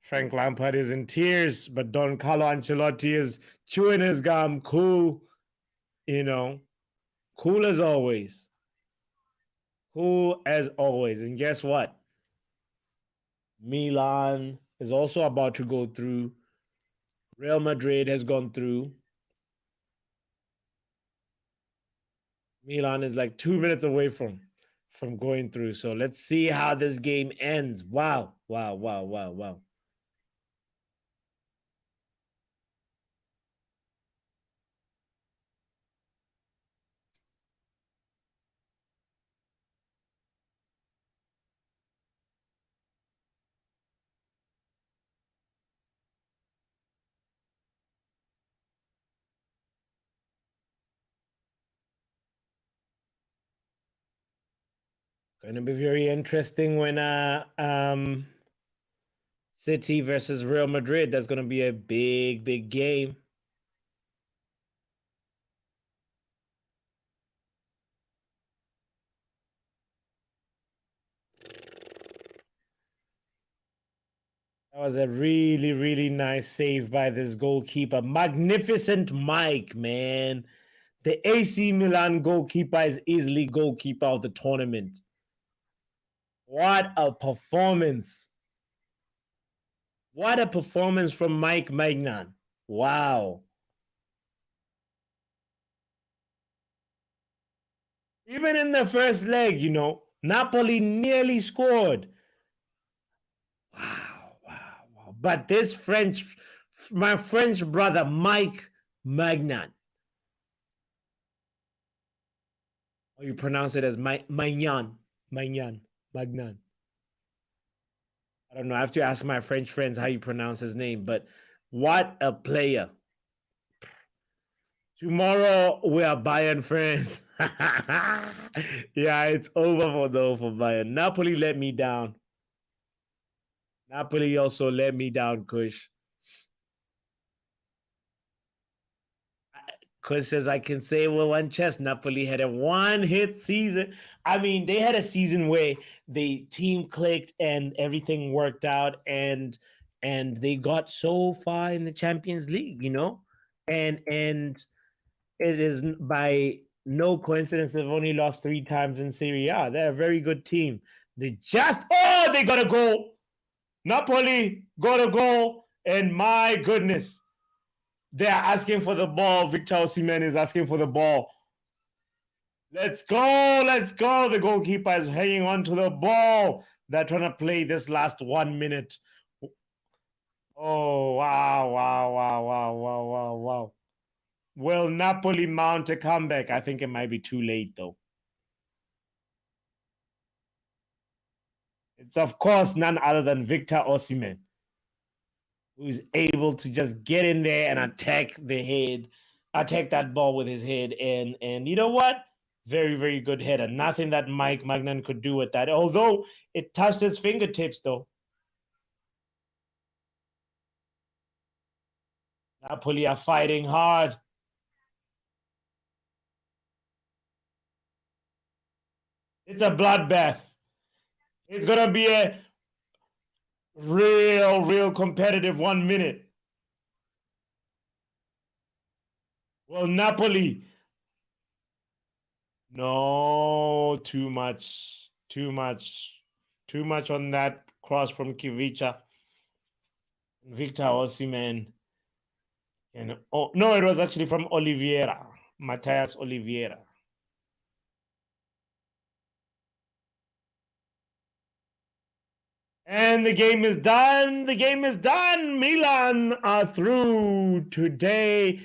Frank Lampard is in tears, but Don Carlo Ancelotti is chewing his gum, cool, cool as always. Cool as always. And guess what? Milan is also about to go through. Real Madrid has gone through. Milan is like 2 minutes away from going through. So let's see how this game ends. Wow. Going to be very interesting when City versus Real Madrid. That's going to be a big, big game. That was a really, really nice save by this goalkeeper. Magnificent Mike, man. The AC Milan goalkeeper is easily goalkeeper of the tournament. What a performance. What a performance from Mike Magnan. Wow. Even in the first leg, Napoli nearly scored. Wow, wow, wow. But this my French brother, Mike Magnan. Or you pronounce it as Magnan. Magnan. Magnan. I don't know. I have to ask my French friends how you pronounce his name, but what a player. Tomorrow we are Bayern friends. Yeah, it's over for Bayern. Napoli let me down. Napoli also let me down, Kush. Kush says, I can say with one chest, Napoli had a one-hit season. I mean, they had a season where the team clicked and everything worked out, and they got so far in the Champions League, and it is by no coincidence they've only lost 3 times in Serie A. They're a very good team. They got a goal. Napoli got a goal, and my goodness, they're asking for the ball. Victor Osimhen is asking for the ball. Let's go, let's go. The goalkeeper is hanging on to the ball. They're trying to play this last 1 minute. Oh, wow, wow, wow, wow, wow, wow, wow. Will Napoli mount a comeback? I think it might be too late, though. It's, of course, none other than Victor Osimhen, who's able to just get in there and attack that ball with his head. And you know what? Very, very good header. Nothing that Mike Magnan could do with that, although it touched his fingertips, though. Napoli are fighting hard. It's a bloodbath. It's going to be a real competitive 1 minute. Well, Napoli. No, too much on that cross from Kivica. Victor Osimhen. And no, it was actually from Oliveira. Matthias Oliveira. And the game is done. The game is done. Milan are through today,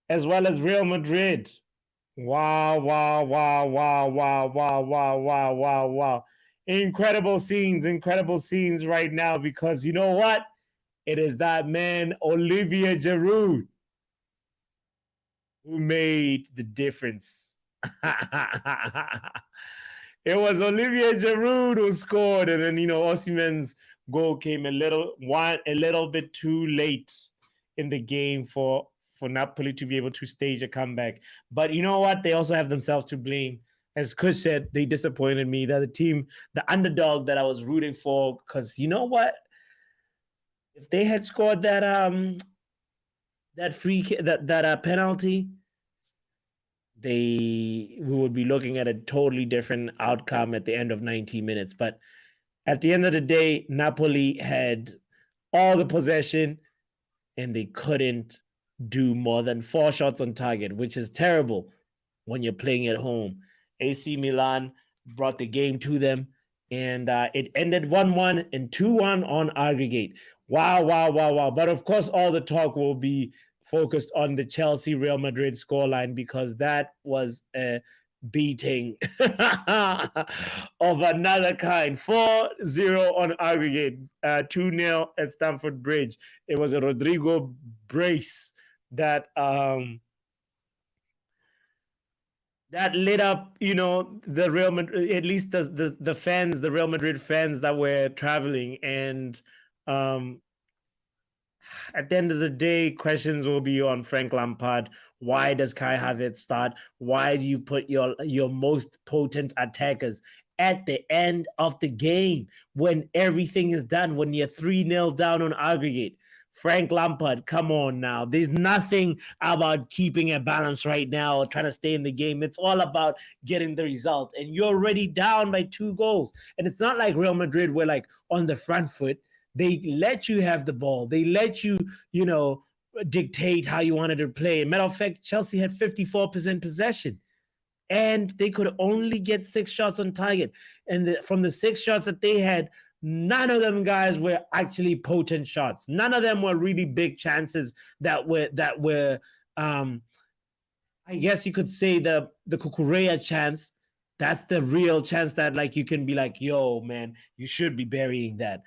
as well as Real Madrid. Wow, wow, wow, wow, wow, wow, wow, wow, wow, wow. Incredible scenes right now, because you know what? It is that man, Olivier Giroud, who made the difference. It was Olivier Giroud who scored, and then Osimhen's goal came a little bit too late in the game for Napoli to be able to stage a comeback. But you know what? They also have themselves to blame. As Kush said, they disappointed me. They're the team, the underdog that I was rooting for. Because you know what? If they had scored that penalty, we would be looking at a totally different outcome at the end of 90 minutes. But at the end of the day, Napoli had all the possession, and they couldn't do more than 4 shots on target, which is terrible when you're playing at home. AC Milan brought the game to them, and it ended 1-1 and 2-1 on aggregate. Wow, wow, wow, wow. But of course, all the talk will be focused on the Chelsea-Real Madrid scoreline, because that was a beating of another kind. 4-0 on aggregate, 2-0 at Stamford Bridge. It was a Rodrigo brace that that lit up, the Real Madrid, at least the fans, the Real Madrid fans that were traveling. And at the end of the day, questions will be on Frank Lampard. Why does Kai Havertz start? Why do you put your most potent attackers at the end of the game when everything is done, when you're 3-0 down on aggregate? Frank Lampard, come on now. There's nothing about keeping a balance right now or trying to stay in the game. It's all about getting the result. And you're already down by 2 goals. And it's not like Real Madrid were like on the front foot. They let you have the ball. They let you, dictate how you wanted to play. Matter of fact, Chelsea had 54% possession. And they could only get 6 shots on target. And from the 6 shots that they had, none of them guys were actually potent shots. None of them were really big chances that were I guess you could say the Cucurella chance. That's the real chance that like you can be like, yo, man, you should be burying that.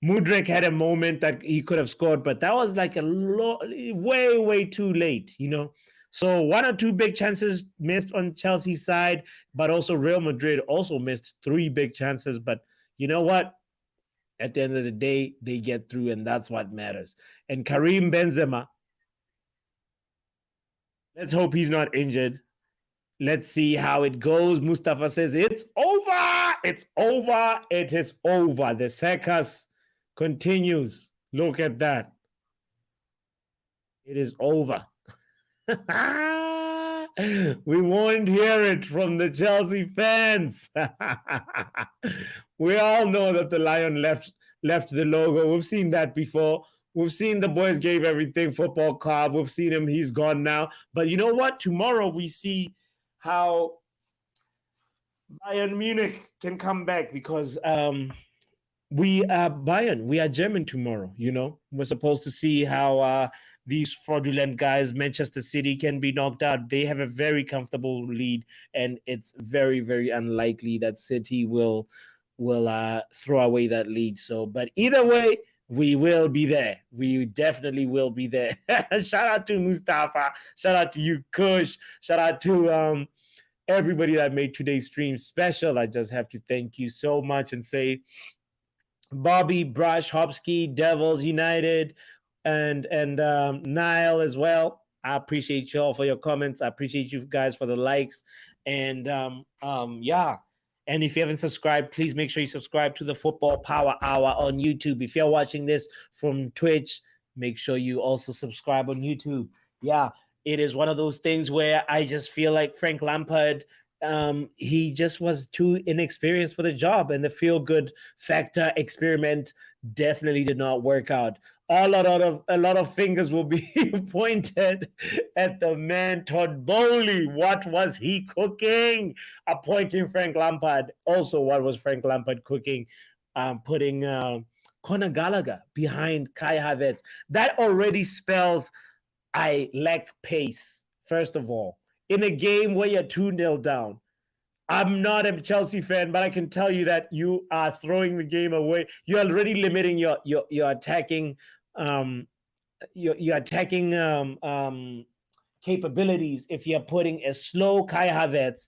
Mudryk had a moment that he could have scored, but that was like way, way too late, So 1 or 2 big chances missed on Chelsea's side, but also Real Madrid also missed 3 big chances. But you know what? At the end of the day, they get through, and that's what matters. And Karim Benzema, let's hope he's not injured. Let's see how it goes. Mustafa says, it's over. It's over. It is over. The circus continues. Look at that. It is over. We won't hear it from the Chelsea fans. We all know that the lion left the logo. We've seen that before. We've seen the boys gave everything football club. We've seen him. He's gone now. But you know what? Tomorrow we see how Bayern Munich can come back because we are Bayern. We are German tomorrow, We're supposed to see how these fraudulent guys, Manchester City, can be knocked out. They have a very comfortable lead, and it's very, very unlikely that City will throw away that lead. So, but either way, we will be there. We definitely will be there. Shout out to Mustafa. Shout out to you, Kush. Shout out to everybody that made today's stream special. I just have to thank you so much and say, Bobby, Brush, Hopsky, Devils United, and Niall as well. I appreciate you all for your comments. I appreciate you guys for the likes. And yeah. And if you haven't subscribed, please make sure you subscribe to the Football Power Hour on YouTube. If you're watching this from Twitch, make sure you also subscribe on YouTube. Yeah, it is one of those things where I just feel like Frank Lampard, he just was too inexperienced for the job, and the feel-good factor experiment definitely did not work out. A lot of fingers will be pointed at the man Todd Bowley. What was he cooking? Appointing Frank Lampard. Also, what was Frank Lampard cooking? Putting Conor Gallagher behind Kai Havertz. That already spells I lack pace, first of all. In a game where you're 2-0 down. I'm not a Chelsea fan, but I can tell you that you are throwing the game away. You're already limiting your attacking your attacking capabilities if you're putting a slow Kai Havertz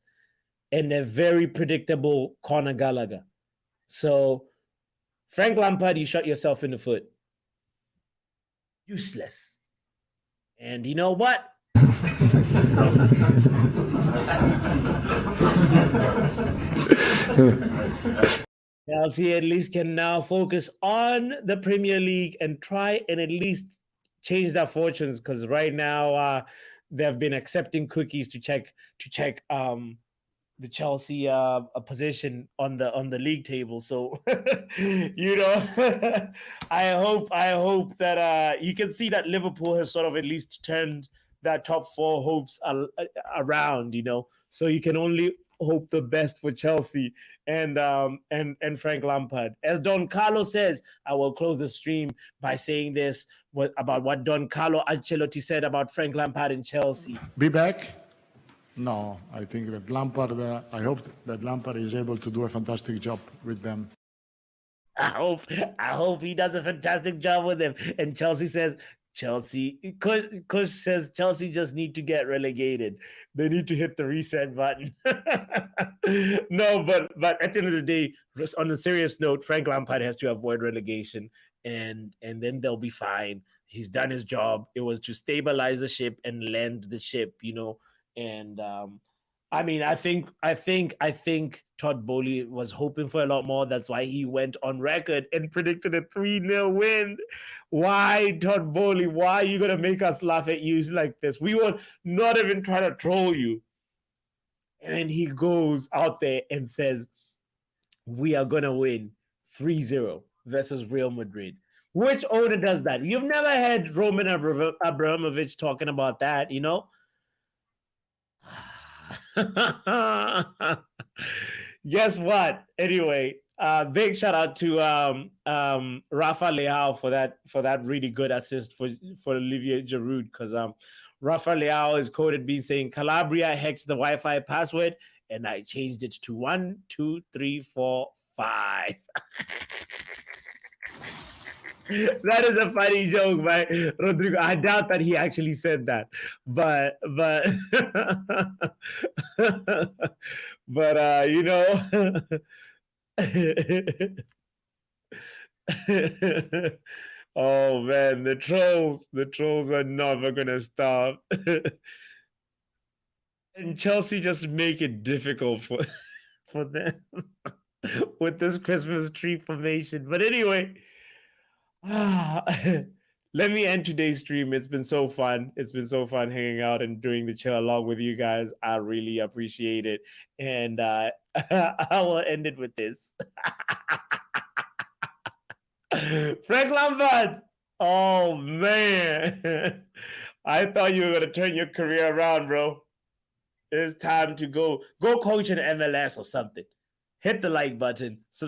and a very predictable Conor Gallagher. So, Frank Lampard, you shot yourself in the foot. Useless. And you know what? Chelsea at least can now focus on the Premier League and try and at least change their fortunes, because right now they've been accepting cookies to check the Chelsea position on the league table. So I hope that you can see that Liverpool has sort of at least turned that top 4 hopes around, so you can only hope the best for Chelsea and Frank Lampard. As Don Carlo says, I will close the stream by saying this about what Don Carlo Ancelotti said about Frank Lampard and Chelsea. Be back? No, I think that Lampard, I hope that Lampard is able to do a fantastic job with them. I hope he does a fantastic job with them. And Chelsea says, Chelsea, Kush says Chelsea just need to get relegated. They need to hit the reset button. No, but at the end of the day, just on a serious note, Frank Lampard has to avoid relegation, and then they'll be fine. He's done his job. It was to stabilize the ship and land the ship, And I mean, I think Todd Bowley was hoping for a lot more. That's why he went on record and predicted a 3-0 win. Why, Todd Bowley? Why are you gonna make us laugh at you like this? We were not even trying to troll you. And then he goes out there and says, we are gonna win 3-0 versus Real Madrid. Which owner does that? You've never had Roman Abramovich talking about that, Guess what? Anyway, big shout out to Rafa Leao for that really good assist for Olivier Giroud, because Rafa Leao is quoted being saying, Calabria hacked the Wi-Fi password and I changed it to 1, 2, 3, 4, 5. That is a funny joke by Rodrigo. I doubt that he actually said that, but but oh man, the trolls are never gonna stop. And Chelsea just make it difficult for them with this Christmas tree formation. But anyway, let me end today's stream. It's been so fun. It's been so fun hanging out and doing the chill along with you guys. I really appreciate it. And I will end it with this. Frank Lampard. Oh, man. I thought you were going to turn your career around, bro. It's time to go coach in MLS or something. Hit the like button. Subscribe.